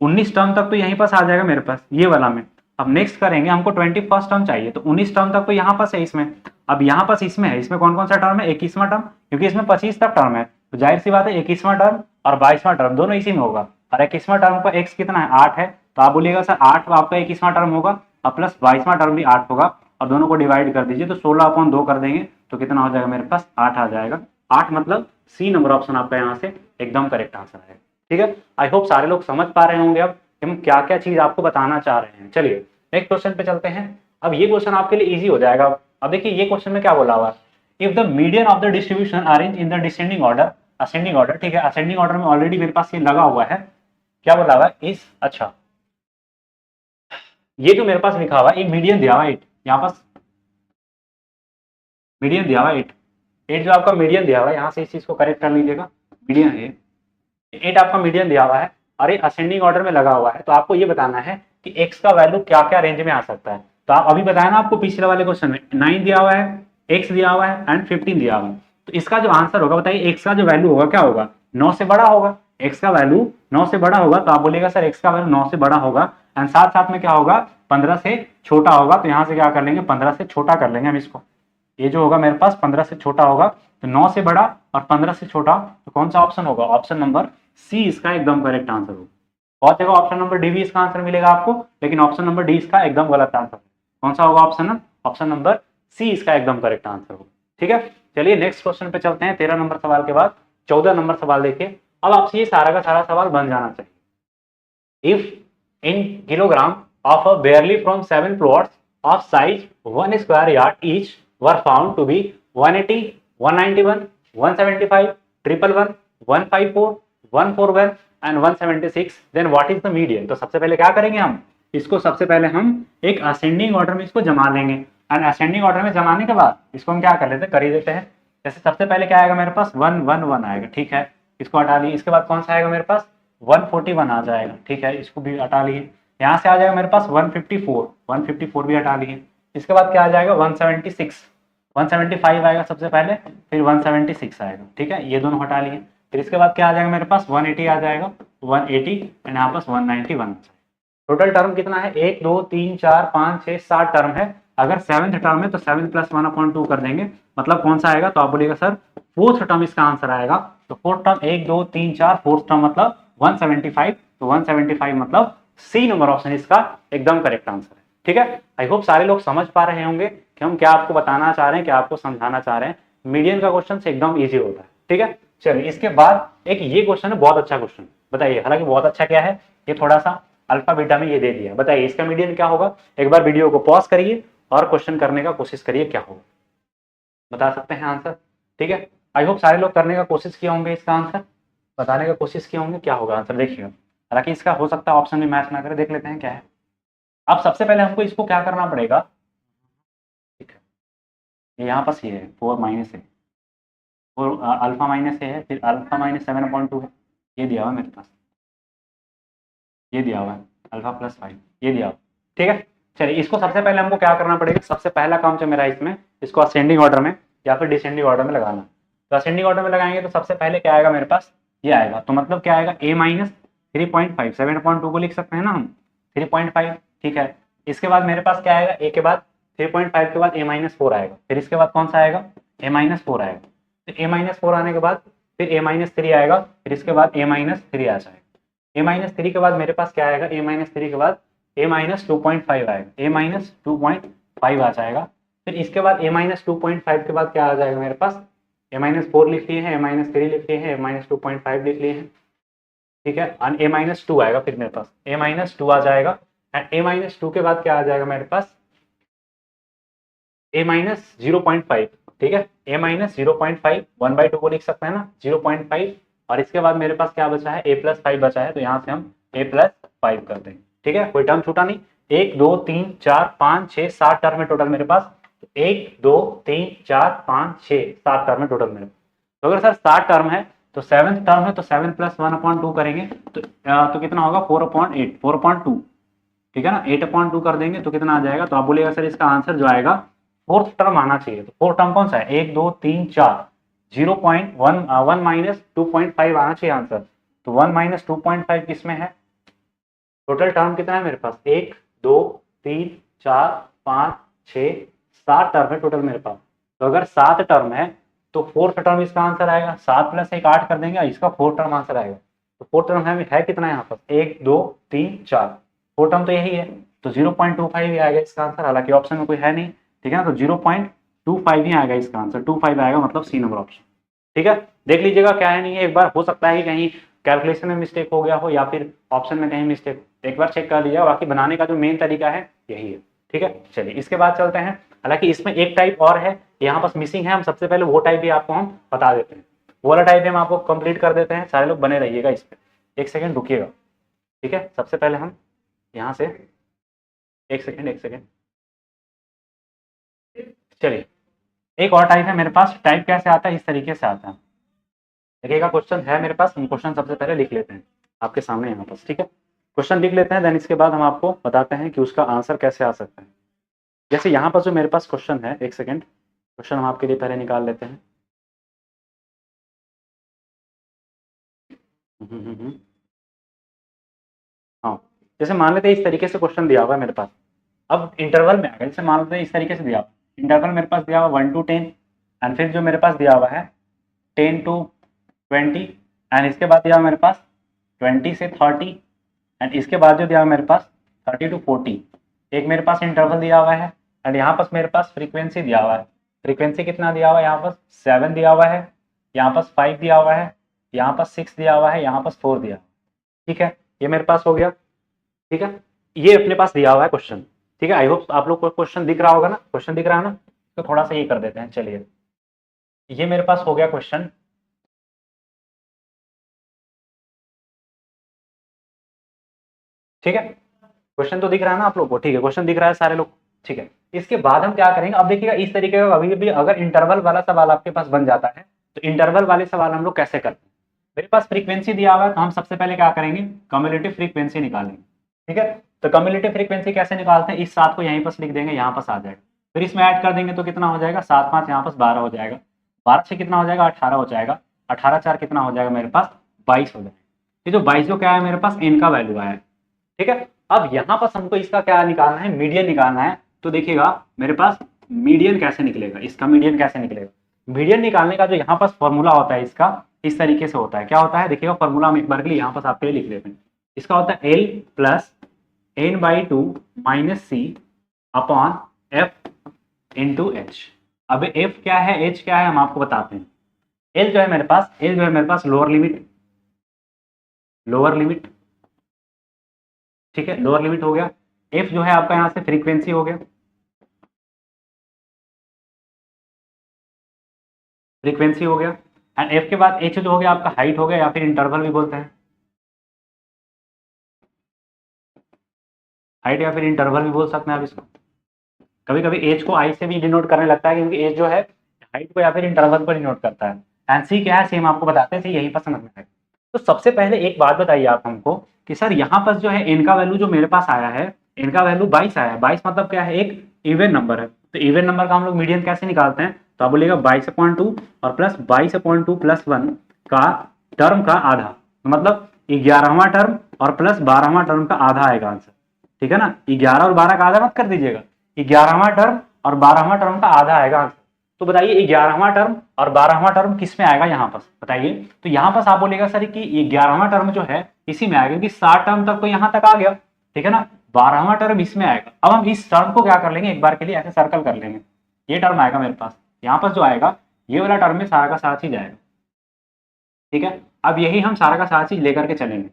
19 टर्म तक तो यहीं पास आ जाएगा मेरे पास ये वाला में। अब नेक्स्ट करेंगे, हमको 21st टर्म चाहिए तो 19 टर्म तक तो यहाँ पास है इसमें। अब यहाँ पास इसमें है, इसमें कौन कौन सा टर्म है, 21वां टर्म, क्योंकि इसमें 25 तक टर्म है तो जाहिर सी बात है 21वां टर्म और 22वां टर्म दोनों इसी में होगा। और 21वां टर्म का एक्स कितना है 8 है, तो आप बोलिएगा सर 8 आपका 21वां टर्म होगा और प्लस 22वां टर्म भी 8 होगा और दोनों को डिवाइड कर दीजिए तो 16/2 कर देंगे तो कितना हो जाएगा मेरे पास 8 आ जाएगा। 8 मतलब सी नंबर ऑप्शन आपका यहाँ से एकदम करेक्ट आंसर है। ठीक है, आई होप सारे लोग समझ पा रहे होंगे अब हम क्या क्या चीज आपको बताना चाह रहे हैं। चलिए नेक्स्ट क्वेश्चन पे चलते हैं। अब ये क्वेश्चन आपके लिए इजी हो जाएगा। अब देखिए ये क्वेश्चन में क्या बोला हुआ है, if the median of the distribution arrange in the descending order, ascending order, ठीक है असेंडिंग ऑर्डर में ऑलरेडी मेरे पास ये लगा हुआ है, क्या बोला हुआ है इस, अच्छा ये जो मेरे पास लिखा हुआ है ये मीडियन दिया हुआ है 8, यहाँ पास मीडियन दिया हुआ है 8 जो आपका मीडियन दिया हुआ है यहाँ से इस चीज को करेक्ट कर लीजिएगा, मीडियन है 8 आपका मीडियन दिया हुआ है और ये असेंडिंग ऑर्डर में लगा हुआ है। तो आपको ये बताना है कि x का वैल्यू क्या क्या रेंज में आ सकता है। तो आप अभी बताया ना आपको पिछले वाले क्वेश्चन में 9 दिया हुआ है, x दिया हुआ है एंड 15 दिया हुआ है। तो इसका जो आंसर होगा बताइए x का जो वैल्यू होगा क्या होगा, 9 से बड़ा होगा। x का वैल्यू 9 से बड़ा होगा तो आप बोलिएगा सर x का वैल्यू 9 से बड़ा होगा एंड साथ साथ में क्या होगा 15 से छोटा होगा। तो यहाँ से क्या कर लेंगे 15 से छोटा कर लेंगे हम इसको। ये जो होगा मेरे पास 15 से छोटा होगा तो 9 से बड़ा और 15 से छोटा, तो कौन सा ऑप्शन होगा, ऑप्शन नंबर सी इसका एकदम करेक्ट आंसर होगा। बहुत जगह ऑप्शन नंबर डी भी इसका आंसर मिलेगा आपको, लेकिन ऑप्शन नंबर डी इसका एकदम गलत आंसर है। कौन सा होगा ऑप्शन, ऑप्शन नंबर सी इसका एकदम करेक्ट आंसर होगा। ठीक है, चलिए नेक्स्ट क्वेश्चन पे चलते हैं। 13 नंबर सवाल के बाद 14 नंबर सवाल देखिए। अब आपसे ये सारा का सारा सवाल बन जाना चाहिए। If in kilogram of a barley from 7 plots of size 1 square yard each were found to be 180, 191, 175, 111, 154, 141 and 176, then what is the median. तो सबसे पहले क्या करेंगे हम इसको, सबसे पहले हम एक असेंडिंग ऑर्डर में इसको जमा लेंगे एंड असेंडिंग ऑर्डर में जमाने के बाद इसको हम क्या कर लेते हैं, कर ही देते हैं। जैसे सबसे पहले क्या आएगा मेरे पास 111 आएगा, ठीक है इसको हटा लिए। इसके बाद कौन सा आएगा मेरे पास 141 आ जाएगा, ठीक है इसको भी हटा लिए। यहाँ से आ जाएगा मेरे पास 154 भी हटा लिए। इसके बाद क्या आ जाएगा 176, 175 आएगा सबसे पहले, फिर 176 आएगा, ठीक है ये दोनों हटा लिए। फिर इसके बाद क्या आ जाएगा मेरे पास 180 आ जाएगा, 180 एंड यहाँ पास 191। टोटल टर्म कितना है 1 2 3 4 5 6 7 टर्म है। अगर 7th टर्म है तो 7 + 1/2 कर देंगे, मतलब कौन सा आएगा, तो आप बोलिएगा सर 4th टर्म इसका आंसर आएगा। तो 4th टर्म 1 2 3 4, 4th टर्म मतलब 175, तो 175 मतलब सी नंबर ऑप्शन इसका एकदम करेक्ट आंसर है। ठीक है, आई होप सारे लोग समझ पा रहे होंगे कि हम क्या आपको बताना चाह रहे हैं, क्या आपको समझाना चाह रहे हैं। मीडियन का क्वेश्चन से एकदम इजी होता है। ठीक है, चलिए इसके बाद एक ये क्वेश्चन है, बहुत अच्छा क्वेश्चन बताइए। हालांकि बहुत अच्छा क्या है, ये थोड़ा सा अल्फा बीटा में ये दे दिया, बताइए इसका मीडियन क्या होगा। एक बार वीडियो को पॉज करिए और क्वेश्चन करने का कोशिश करिए क्या होगा, बता सकते हैं आंसर। ठीक है, आई होप सारे लोग करने का कोशिश किए होंगे, इसका आंसर बताने का कोशिश किए होंगे क्या होगा आंसर। देखिएगा, हालांकि इसका हो सकता है ऑप्शन भी मैच ना करे, देख लेते हैं क्या है। अब सबसे पहले हमको इसको क्या करना पड़ेगा, ठीक है यहाँ पास ये है 4 माइनस है, और अल्फा माइनस है, फिर अल्फा माइनस 7/2 है, ये दिया हुआ है मेरे पास, ये दिया हुआ है अल्फा + 5 ये दिया हुआ। ठीक है, चलिए इसको सबसे पहले हमको क्या करना पड़ेगा, सबसे पहला काम जो मेरा इसमें, इसको असेंडिंग ऑर्डर में या फिर डिसेंडिंग ऑर्डर में लगाना। तो असेंडिंग ऑर्डर में लगाएंगे तो सबसे पहले क्या आएगा मेरे पास, ये आएगा। तो मतलब क्या आएगा a - 3.5, 7/2 को लिख सकते हैं ना हम 3.5। ठीक है, इसके बाद मेरे पास क्या आएगा, a के बाद 3.5 के बाद a-4 आएगा, फिर इसके बाद कौन सा आएगा a-4 आएगा। तो a-4 आने के बाद फिर a-3 आएगा, फिर इसके बाद a-3 आ जाएगा। a-3 के बाद मेरे पास क्या आएगा, a-3 के बाद a-2.5 आएगा, a-2.5 आ जाएगा। फिर इसके बाद a-2.5 के बाद क्या आ जाएगा मेरे पास, a-4 लिख लिए हैं, a-3 लिख लिए हैं, a-2.5 लिख लिए हैं। ठीक है, a-2 आएगा, फिर मेरे पास a-2 आ जाएगा एंड a-2 के बाद क्या आ जाएगा मेरे पास a-0.5। ठीक है, a-0.5 1/2 को लिख सकते हैं ना 0.5, और इसके बाद मेरे पास क्या बचा है a+5 बचा है, तो यहाँ से हम a+5 कर देंगे। ठीक है, कोई टर्म छूटा नहीं। 1 2 3 4 5 6 7 टर्म है टोटल मेरे पास, 1 2 3 4 5 6 7 टर्म है टोटल मेरे पास। तो अगर सर 7 टर्म है तो 7th टर्म है तो 7 + 1/2 करेंगे तो कितना होगा 4/8, 4/2। ठीक है ना, 8/2 कर देंगे तो कितना आ जाएगा, तो आप बोलिएगा सर इसका आंसर जो आएगा फोर्थ टर्म आना चाहिए। तो फोर्थ टर्म कौन सा है, 1 2 3 4, 0.1 1 माइनस 2.5 आना चाहिए आंसर। तो 1 माइनस 2.5 किसमें है, टोटल टर्म कितना है मेरे पास, 1 2 3 4 5 6 7 टर्म है टोटल मेरे पास। तो अगर 7 टर्म है तो फोर्थ टर्म इसका आंसर आएगा, 7 प्लस 1 8 कर देंगे, इसका फोर्थ टर्म आंसर आएगा। तो फोर्थ टर्म है कितना यहाँ पर, 1 2 3 4, फोर्थ टर्म तो यही है, तो 0.25 ही आएगा इसका आंसर, हालांकि ऑप्शन में कोई है नहीं, ठीक है ना। तो 0.25 ही आएगा इसका आंसर, 25 आएगा, मतलब सी नंबर ऑप्शन, ठीक है। देख लीजिएगा क्या है नहीं है, एक बार हो सकता है कि कहीं कैलकुलेशन में मिस्टेक हो गया हो या फिर ऑप्शन में कहीं मिस्टेक, एक बार चेक कर लीजिएगा। बाकी बनाने का जो मेन तरीका है यही है, ठीक है। चलिए इसके बाद चलते हैं, हालांकि इसमें एक टाइप और है यहाँ पास मिसिंग है, हम सबसे पहले वो टाइप भी आपको हम बता देते हैं, वो वाला टाइप भी हम आपको कंप्लीट कर देते हैं। सारे लोग बने रहिएगा इस पर, एक सेकेंड रुकिएगा, ठीक है। सबसे पहले हम यहाँ से एक सेकेंड चलिए, एक और टाइप है मेरे पास। टाइप कैसे आता है, इस तरीके से आता है, देखिएगा क्वेश्चन है मेरे पास, हम क्वेश्चन सबसे पहले लिख लेते हैं आपके सामने यहाँ पास, ठीक है। क्वेश्चन लिख लेते हैं, देन इसके बाद हम आपको बताते हैं कि उसका आंसर कैसे आ सकता है। जैसे यहाँ पर जो मेरे पास क्वेश्चन है, एक सेकेंड, क्वेश्चन हम आपके लिए पहले निकाल लेते हैं। हाँ, जैसे मान लेते हैं इस तरीके से क्वेश्चन दिया हुआ है मेरे पास, अब इंटरवल में आ गया, जैसे मान लेते हैं इस तरीके से दिया हुआ, इंटरवल मेरे पास दिया हुआ 1 to 10, एंड फिर जो मेरे पास दिया हुआ है 10 to 20, एंड इसके बाद दिया हुआ मेरे पास 20 से 30, एंड इसके बाद जो दिया हुआ मेरे पास 30 to 40, एक मेरे पास इंटरवल दिया हुआ है, एंड यहाँ पास मेरे पास फ्रीक्वेंसी दिया हुआ है। फ्रीक्वेंसी कितना दिया हुआ है, यहाँ पास 7 दिया हुआ है, यहाँ पास 5 दिया हुआ है, यहाँ पास 6 दिया हुआ है, यहाँ पास 4 दिया हुआ है, ठीक है। ये मेरे पास हो गया, ठीक है। ये अपने पास दिया हुआ है क्वेश्चन, ठीक है। आई होप आप लोग को क्वेश्चन दिख रहा होगा ना, क्वेश्चन दिख रहा है ना, तो थोड़ा सा ये कर देते हैं। चलिए, ये मेरे पास हो गया क्वेश्चन, ठीक है। क्वेश्चन तो दिख रहा है ना आप लोग को, ठीक है, क्वेश्चन दिख रहा है सारे लोग, ठीक है। इसके बाद हम क्या करेंगे, अब देखिएगा इस तरीके का कभी भी अगर इंटरवल वाला सवाल आपके पास बन जाता है, तो इंटरवल वाले सवाल हम लोग कैसे करते हैं। मेरे पास फ्रीक्वेंसी दिया हुआ है, तो हम सबसे पहले क्या करेंगे, कम्युलेटिव फ्रीक्वेंसी निकालेंगे, ठीक है। तो कम्युलेटिव फ्रीक्वेंसी कैसे निकालते हैं, इस 7 को यहीं पर लिख देंगे, यहाँ पास आ जाएगा, फिर इसमें ऐड कर देंगे तो कितना हो जाएगा, 7 5 यहाँ पास 12 हो जाएगा, 12 से कितना हो जाएगा, 18 हो जाएगा, 18 4 कितना हो जाएगा मेरे पास, 22 हो जाएगा। ये जो 22 जो क्या है मेरे पास, एन का वैल्यू आया है, ठीक है। अब यहाँ पर हमको इसका क्या निकालना है, मीडियन निकालना है। तो देखिएगा मेरे पास मीडियन कैसे निकलेगा, इसका मीडियन कैसे निकलेगा। मीडियन निकालने का जो यहाँ पास फॉर्मूला होता है इसका इस तरीके से होता है, क्या होता है देखिएगा, फॉर्मूला हम एक बार के लिए यहाँ पास आपके लिए लिख लेते हैं। इसका होता है L प्लस n/2 माइनस सी अपॉन एफ इंटू एच। अब एफ क्या है, एच क्या है, हम आपको बताते हैं। एल जो है मेरे पास, एल जो है मेरे पास लोअर लिमिट, लोअर लिमिट, ठीक है, लोअर लिमिट हो गया। एफ जो है आपका यहाँ से फ्रीक्वेंसी हो गया, फ्रीक्वेंसी हो गया, एंड एफ के बाद एच जो हो गया आपका हाइट हो गया, या फिर इंटरवल भी बोलते हैं, हाइट या फिर इंटरवल भी बोल सकते हैं आप इसको। कभी कभी एच को आई से भी डिनोट करने लगता है, क्योंकि एच जो है हाइट को या फिर इंटरवल को डिनोट करता है। एंड सी क्या है, सेम आपको बताते हैं, यही पर समझ में आएगा। तो सबसे पहले एक बात बताइए आप हमको कि सर यहाँ पर जो है एन का वैल्यू जो मेरे पास आया है, एन का वैल्यू 22 आया है। 22 मतलब क्या है, एक इवन नंबर है। तो इवन नंबर का हम लोग मीडियन कैसे निकालते हैं, तो आप बोलिएगा 22/2 और प्लस 22/2 प्लस 1 का टर्म का आधा, मतलब 11वां टर्म और प्लस 12वां टर्म का आधा आएगा आंसर, ठीक है ना। 11 और 12 का आधा मत कर दीजिएगा, 11वां टर्म और 12वां टर्म का आधा आएगा आंसर। तो बताइए 11वां टर्म और 12वां टर्म किस में आएगा यहाँ पर, बताइए। तो यहाँ पर आप बोलेगा सर कि 11वां टर्म जो है इसी में आएगा, क्योंकि 60 टर्म तक तो यहाँ तक आ गया, ठीक है ना। 12वां टर्म इसमें आएगा। अब हम इस टर्म को क्या कर लेंगे, एक बार के लिए ऐसे सर्कल कर लेंगे। ये टर्म आएगा मेरे पास, यहाँ पर जो आएगा ये वाला टर्म में सारा का सारा चीज आएगा, ठीक है। अब यही हम सारा का सारा चीज लेकर के चलेंगे,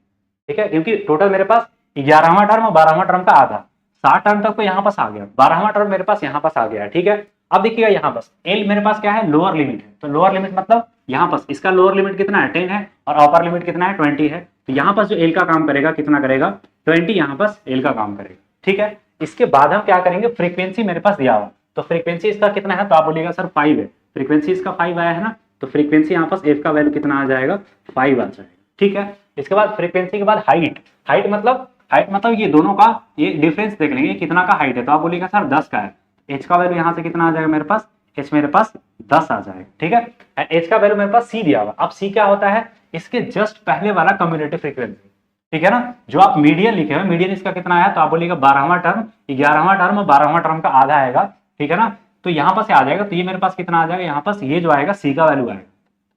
ठीक है, क्योंकि टोटल मेरे पास 11वां टर्म और 12वां टर्म का आधा, 60 टर्म तक तो यहाँ पास आ गया, 12वां टर्म मेरे पास यहाँ पास आ गया, ठीक है। अब देखिएगा यहाँ पास एल मेरे पास क्या है, लोअर लिमिट है। तो लोअर लिमिट मतलब यहाँ पास इसका लोअर लिमिट कितना है, 10 है, और अपर लिमिट कितना है, 20 है। तो यहाँ पास जो एल का काम करेगा कितना करेगा, 20 यहाँ पास एल का काम करेगा, ठीक है। इसके बाद हम क्या करेंगे, फ्रीक्वेंसी मेरे पास दिया हुआ, तो फ्रीक्वेंसी इसका कितना है, तो आप बोलिएगा सर 5 है, फ्रीक्वेंसी इसका 5 आया है ना। तो फ्रीक्वेंसी यहाँ पास एफ का वैल्यू कितना आ जाएगा, 5 आ जाएगा, ठीक है। इसके बाद फ्रीक्वेंसी के बाद हाइट, हाइट मतलब ये दोनों का ये डिफरेंस देख लेंगे कितना का हाइट है। तो आप बोलिएगा सर 10 का है, एच का वैल्यू यहाँ से कितना आ जाएगा मेरे पास, एच मेरे पास 10 आ जाएगा, ठीक है। एंड एच का वैल्यू मेरे पास सी दिया हुआ। अब सी क्या होता है, इसके जस्ट पहले वाला कम्युलेटिव फ्रीक्वेंसी, ठीक है ना। जो आप मीडियन लिखे हो, मीडियन इसका कितना आया, तो आप बोलिएगा 12वां टर्म, 11वां टर्म और 12वां टर्म का आधा आएगा, ठीक है ना। तो यहाँ पर से आ जाएगा, तो ये मेरे पास कितना आ जाएगा, यहाँ पास ये जो आएगा सी का वैल्यू आएगा,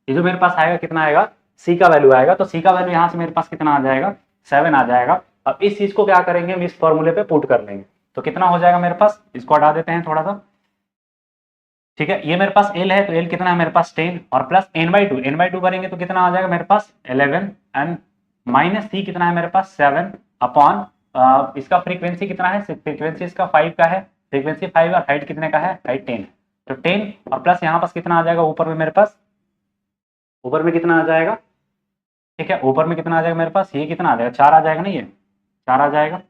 ये जो मेरे पास आएगा कितना आएगा, सी का वैल्यू आएगा। तो सी का वैल्यू यहाँ से मेरे पास कितना आ जाएगा, 7 आ जाएगा। अब इस चीज को क्या करेंगे, हम इस फॉर्मूले पे पुट कर लेंगे, तो कितना हो जाएगा मेरे पास, इसको हटा देते हैं थोड़ा सा, ठीक है। ये मेरे पास एल है, तो एल कितना है मेरे पास 10 और प्लस n/2 करेंगे तो कितना आ जाएगा मेरे पास 11 एंड माइनस सी कितना है मेरे पास 7 अपॉन इसका फ्रीक्वेंसी कितना है, फ्रीक्वेंसी इसका 5 का है, फ्रीक्वेंसी 5 और हाइट कितने का है, हाइट 10, तो 10 और प्लस यहाँ पास कितना आ जाएगा ऊपर में मेरे पास, ऊपर में कितना आ जाएगा, ठीक है, ऊपर में कितना आ जाएगा मेरे पास, ये कितना आ जाएगा 4 आ जाएगा ना, ये 4 आ जाएगा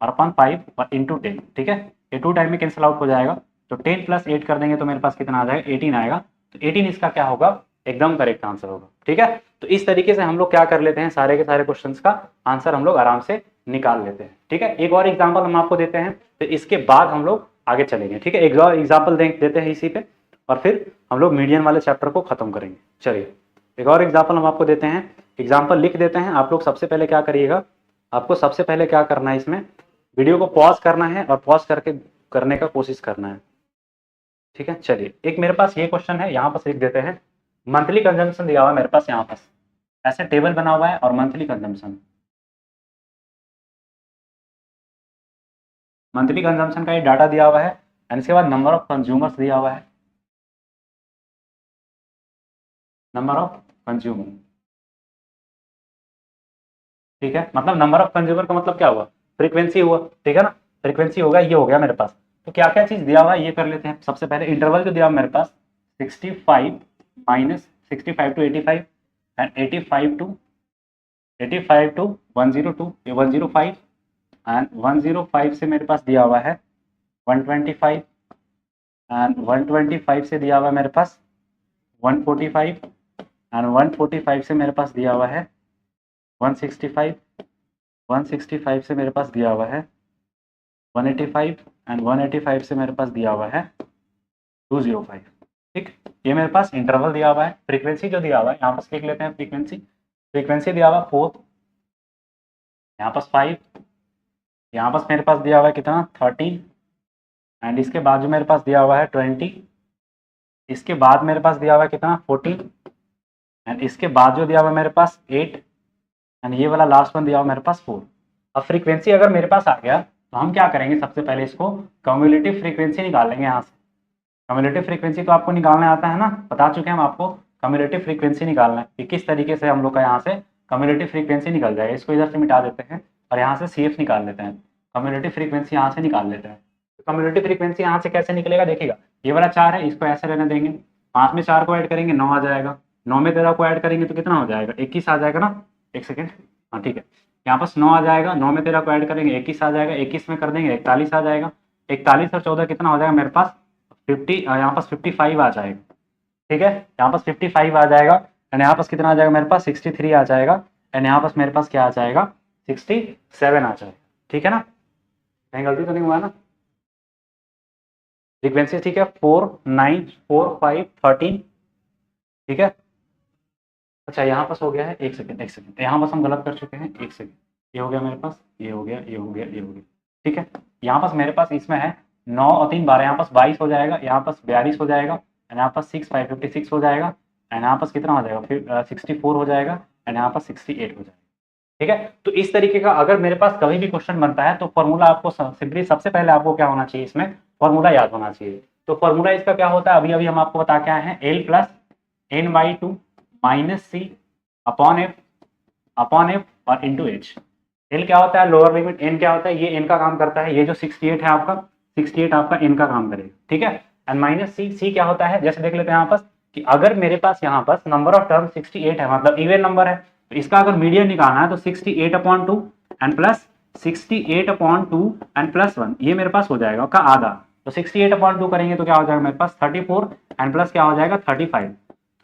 और अपन 5 और इंटू 10, ठीक है, ये 2 टाइम में कैंसिल आउट हो जाएगा। तो 10 + 8 कर देंगे तो मेरे पास कितना आ जाएगा 18 आएगा। तो 18 इसका क्या होगा, एकदम करेक्ट आंसर होगा, ठीक है। तो इस तरीके से हम लोग क्या कर लेते हैं, सारे के सारे क्वेश्चंस का आंसर हम लोग आराम से निकाल लेते हैं, ठीक है। एक और एग्जाम्पल हम आपको देते हैं, तो इसके बाद हम लोग आगे चलेंगे, ठीक है। एक और एग्जाम्पल देते हैं इसी पे और फिर हम लोग मीडियन वाले चैप्टर को खत्म करेंगे। चलिए एक और एग्जाम्पल हम आपको देते हैं, एग्जाम्पल लिख देते हैं। आप लोग सबसे पहले क्या करिएगा, आपको सबसे पहले क्या करना है, इसमें वीडियो को पॉज करना है और पॉज करके करने का कोशिश करना है, ठीक है। चलिए एक मेरे पास ये क्वेश्चन है, यहाँ पर लिख देते हैं, मंथली कंजम्पशन दिया हुआ है मेरे पास, यहाँ पास ऐसे टेबल बना हुआ है और मंथली कंजम्पशन का ये डाटा दिया हुआ है एंड इसके बाद नंबर ऑफ कंज्यूमर्स दिया हुआ है, नंबर ऑफ कंज्यूमर, ठीक है। मतलब नंबर ऑफ कंज्यूमर का मतलब क्या हुआ, फ्रीक्वेंसी हुआ, ठीक है ना, फ्रीक्वेंसी होगा, ये हो गया मेरे पास। तो क्या क्या चीज दिया हुआ है ये कर लेते हैं। सबसे पहले इंटरवल जो दिया हुआ मेरे पास 65 माइनस 65 टू 85 एंड 85 टू 102, ये 105 एंड 105 से मेरे पास दिया हुआ है 125 एंड 125 से दिया हुआ है मेरे पास 145 एंड 145 से मेरे पास दिया हुआ है 165, 165 से मेरे पास दिया हुआ है 185 एंड 185 से मेरे पास दिया हुआ है 205, ठीक। ये मेरे पास इंटरवल दिया हुआ है। फ्रीक्वेंसी जो दिया हुआ है यहाँ पास लिख लेते हैं, फ्रीक्वेंसी दिया हुआ 4, यहाँ पास 5, यहाँ पास मेरे पास दिया हुआ है कितना 13 एंड इसके बाद जो मेरे पास दिया हुआ है 20, इसके बाद मेरे पास दिया हुआ है कितना 14 एंड इसके बाद जो दिया हुआ है मेरे पास 8 एंड ये वाला लास्ट वन दिया हुआ मेरे पास 4। अब फ्रीक्वेंसी अगर मेरे पास आ गया तो हम क्या करेंगे, सबसे पहले इसको कम्युलेटिव फ्रीक्वेंसी निकालेंगे यहाँ से। कम्युलेटिव फ्रीक्वेंसी तो आपको निकालना आता है ना, बता चुके हैं हम आपको कम्युलेटिव फ्रीक्वेंसी निकालना है कि किस तरीके से हम लोग का यहाँ से कम्युलेटिव फ्रीक्वेंसी निकल जाएगा। इसको इधर से मिटा देते हैं और यहाँ से CF निकाल लेते हैं, कम्युलेटिव फ्रीक्वेंसी यहाँ से निकाल लेते हैं। तो कम्युलेटिव फ्रीक्वेंसी यहाँ से कैसे निकलेगा, देखिएगा ये वाला 4 है, इसको ऐसे रहने देंगे, 5 में 4 को ऐड करेंगे 9 आ जाएगा, 9 में 13 को ऐड करेंगे तो कितना हो जाएगा 21 आ जाएगा ना, एक सेकेंड, हाँ ठीक है, यहाँ पास 9 आ जाएगा, 9 में 13 को ऐड करेंगे 21 आ जाएगा, 21 में कर देंगे 41 आ जाएगा, 41 और 14 कितना हो जाएगा मेरे पास 50, यहाँ पास 55 आ जाएगा, ठीक है, यहाँ पास 55 आ जाएगा एंड यहाँ पास कितना आ जाएगा मेरे पास 63 आ जाएगा एंड यहाँ पास मेरे पास क्या आ जाएगा 67 आ जाएगा, ठीक है ना, कहीं गलती तो नहीं हुआ ना। फ्रीक्वेंसी ठीक है 4, 9, 4, 5, 13, ठीक है। अच्छा यहाँ पास हो गया है, एक सेकेंड यहाँ पास हम गलत कर चुके हैं, एक सेकेंड, ये हो गया मेरे पास, ये हो गया, ये हो गया, ये हो गया, ठीक है। यहाँ पास मेरे पास इसमें है 9 और 3 12, यहाँ पास 22 हो जाएगा, यहाँ पास 42 हो जाएगा एंड यहाँ पास 6 5 56 हो जाएगा एंड यहाँ पास कितना हो जाएगा फिर 64 हो जाएगा एंड यहाँ पास 68 हो जाएगा, ठीक है। तो इस तरीके का अगर मेरे पास कभी भी क्वेश्चन बनता है तो फॉर्मूला आपको सिंपली सबसे पहले आपको क्या होना चाहिए, इसमें फॉर्मूला याद होना चाहिए। तो फॉर्मूला इसका क्या होता है, अभी अभी हम आपको बता के आए हैं, L + n/2 - C upon F और इंटू एच। L क्या होता है लोअर लिमिट, N क्या होता है, ये N का काम करता है, ये जो 68 है आपका 68 आपका N का काम करेगा, ठीक है। एंड -C क्या होता है, जैसे देख लेते हैं यहाँ पास कि अगर मेरे पास यहाँ पास नंबर ऑफ टर्म 68 है, मतलब इवन नंबर है, तो इसका अगर मीडियन निकालना है तो 68/2 एंड प्लस 68/2 एंड +1, ये मेरे पास हो जाएगा का आधा। तो 68/2 करेंगे तो क्या हो जाएगा मेरे पास 34 एंड प्लस क्या हो जाएगा 35,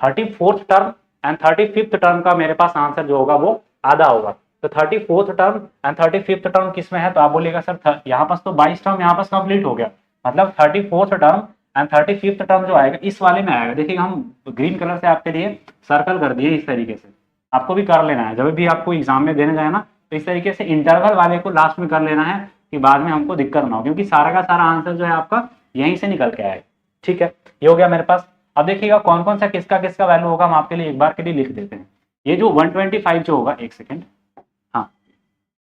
34th term and 35th term का मेरे पास आंसर जो होगा वो आधा होगा। तो 34th term and 35th term किस में है, तो आप बोलिएगा सर यहाँ पास तो 22 टर्म यहाँ पास कंप्लीट हो गया, मतलब 34th term and 35th term जो आएगा इस वाले में आएगा। देखिए हम ग्रीन कलर से आपके लिए सर्कल कर दिए इस तरीके से, आपको भी कर लेना है जब भी आपको एग्जाम में देने जाए ना, तो इस तरीके से इंटरवल वाले को लास्ट में कर लेना है कि बाद में हमको दिक्कत ना हो, क्योंकि सारा का सारा आंसर जो है आपका यहीं से निकल के आएगा। ठीक है, ये हो गया मेरे पास। अब देखिएगा कौन कौन सा किसका किसका वैल्यू होगा, हम आपके लिए एक बार के लिए लिख देते हैं। ये जो 125 जो होगा, एक सेकेंड, हाँ,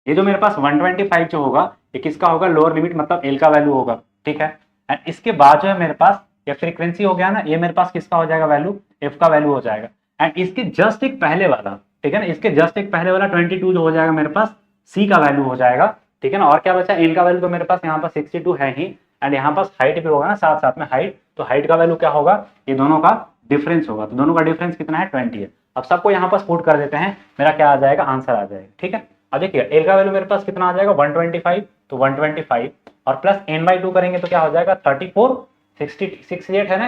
ये जो मेरे पास 125 जो होगा ये किसका होगा, लोअर लिमिट मतलब एल का वैल्यू होगा। ठीक है, एंड इसके बाद जो है मेरे पास ये फ्रीक्वेंसी हो गया ना, ये मेरे पास किसका हो जाएगा वैल्यू, एफ का वैल्यू हो जाएगा। एंड इसके जस्ट एक पहले वाला, ठीक है ना, इसके जस्ट एक पहले वाला 22 जो हो जाएगा मेरे पास सी का वैल्यू हो जाएगा। ठीक है ना, और क्या बचा, एन का वैल्यू तो मेरे पास यहाँ पर 62 है ही, एंड यहाँ पास हाइट भी होगा ना साथ साथ में हाइट, तो हाइट का वैल्यू क्या होगा, ये दोनों का डिफरेंस होगा, तो दोनों का डिफरेंस कितना है 20 है। अब सबको यहाँ पास पुट कर देते हैं, मेरा क्या आ जाएगा, आंसर आ जाएगा। ठीक है, अब देखिए एल का वैल्यू मेरे पास कितना आ जाएगा 125, तो 125 और प्लस n/2 करेंगे तो क्या हो जाएगा 34, 68 है ना,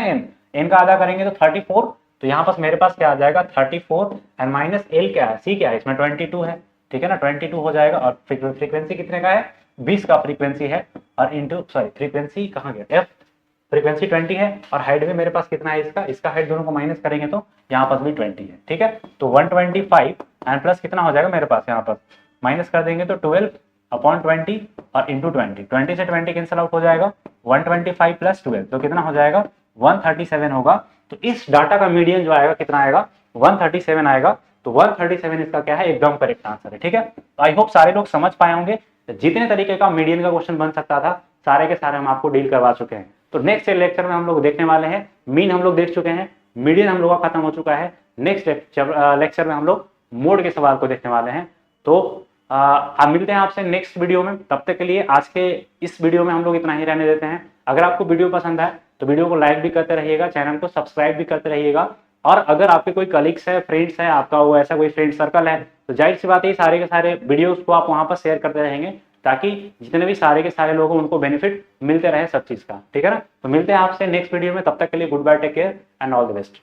एन का आधा करेंगे तो 34, तो यहाँ पास मेरे पास क्या आ जाएगा 34 एंड माइनस एल क्या है, सी क्या है, इसमें 22 है। ठीक है ना, 22 हो जाएगा, और फ्रीक्वेंसी कितने का है, 20 का फ्रीक्वेंसी है, और इंटू सॉरी फ्रीक्वेंसी कहाँ गया, एफ फ्रीक्वेंसी 20 है, और हाइट भी मेरे पास कितना है इसका हाइट दोनों को माइनस करेंगे तो यहाँ पास भी 20 है। ठीक है, तो 125 एंड प्लस कितना हो जाएगा मेरे पास, यहाँ पास माइनस कर देंगे तो 12/20 और इंटू 20 से 20 कैंसिल आउट हो जाएगा, 125 प्लस 12 तो कितना हो जाएगा 137 होगा। तो इस डाटा का मीडियन जो आएगा कितना आएगा 137 आएगा, तो 137 इसका क्या है, एकदम करेक्ट आंसर है। ठीक है, तो आई होप सारे लोग समझ पाए होंगे, जितने तरीके का मीडियन का क्वेश्चन बन सकता था सारे के सारे हम आपको डील करवा चुके हैं। तो नेक्स्ट लेक्चर में हम लोग देखने वाले हैं, मीन हम लोग देख चुके हैं, मीडियन हम लोग का खत्म हो चुका है। नेक्स्ट लेक्चर में हम लोग मोड के सवाल को देखने वाले हैं। तो आप मिलते हैं आपसे नेक्स्ट वीडियो में, तब तक के लिए आज के इस वीडियो में हम लोग इतना ही रहने देते हैं। अगर आपको वीडियो पसंद आए तो वीडियो को लाइक भी करते रहिएगा, चैनल को सब्सक्राइब भी करते रहिएगा, और अगर आपके कोई कलीग्स है, फ्रेंड्स है, आपका वो ऐसा कोई फ्रेंड सर्कल है, तो जाहिर सी बात है सारे के सारे वीडियोस को आप वहां पर शेयर करते रहेंगे, ताकि जितने भी सारे के सारे लोग हैं उनको बेनिफिट मिलते रहे सब चीज का। ठीक है ना, तो मिलते हैं आपसे नेक्स्ट वीडियो में, तब तक के लिए goodbye, take care and all the best.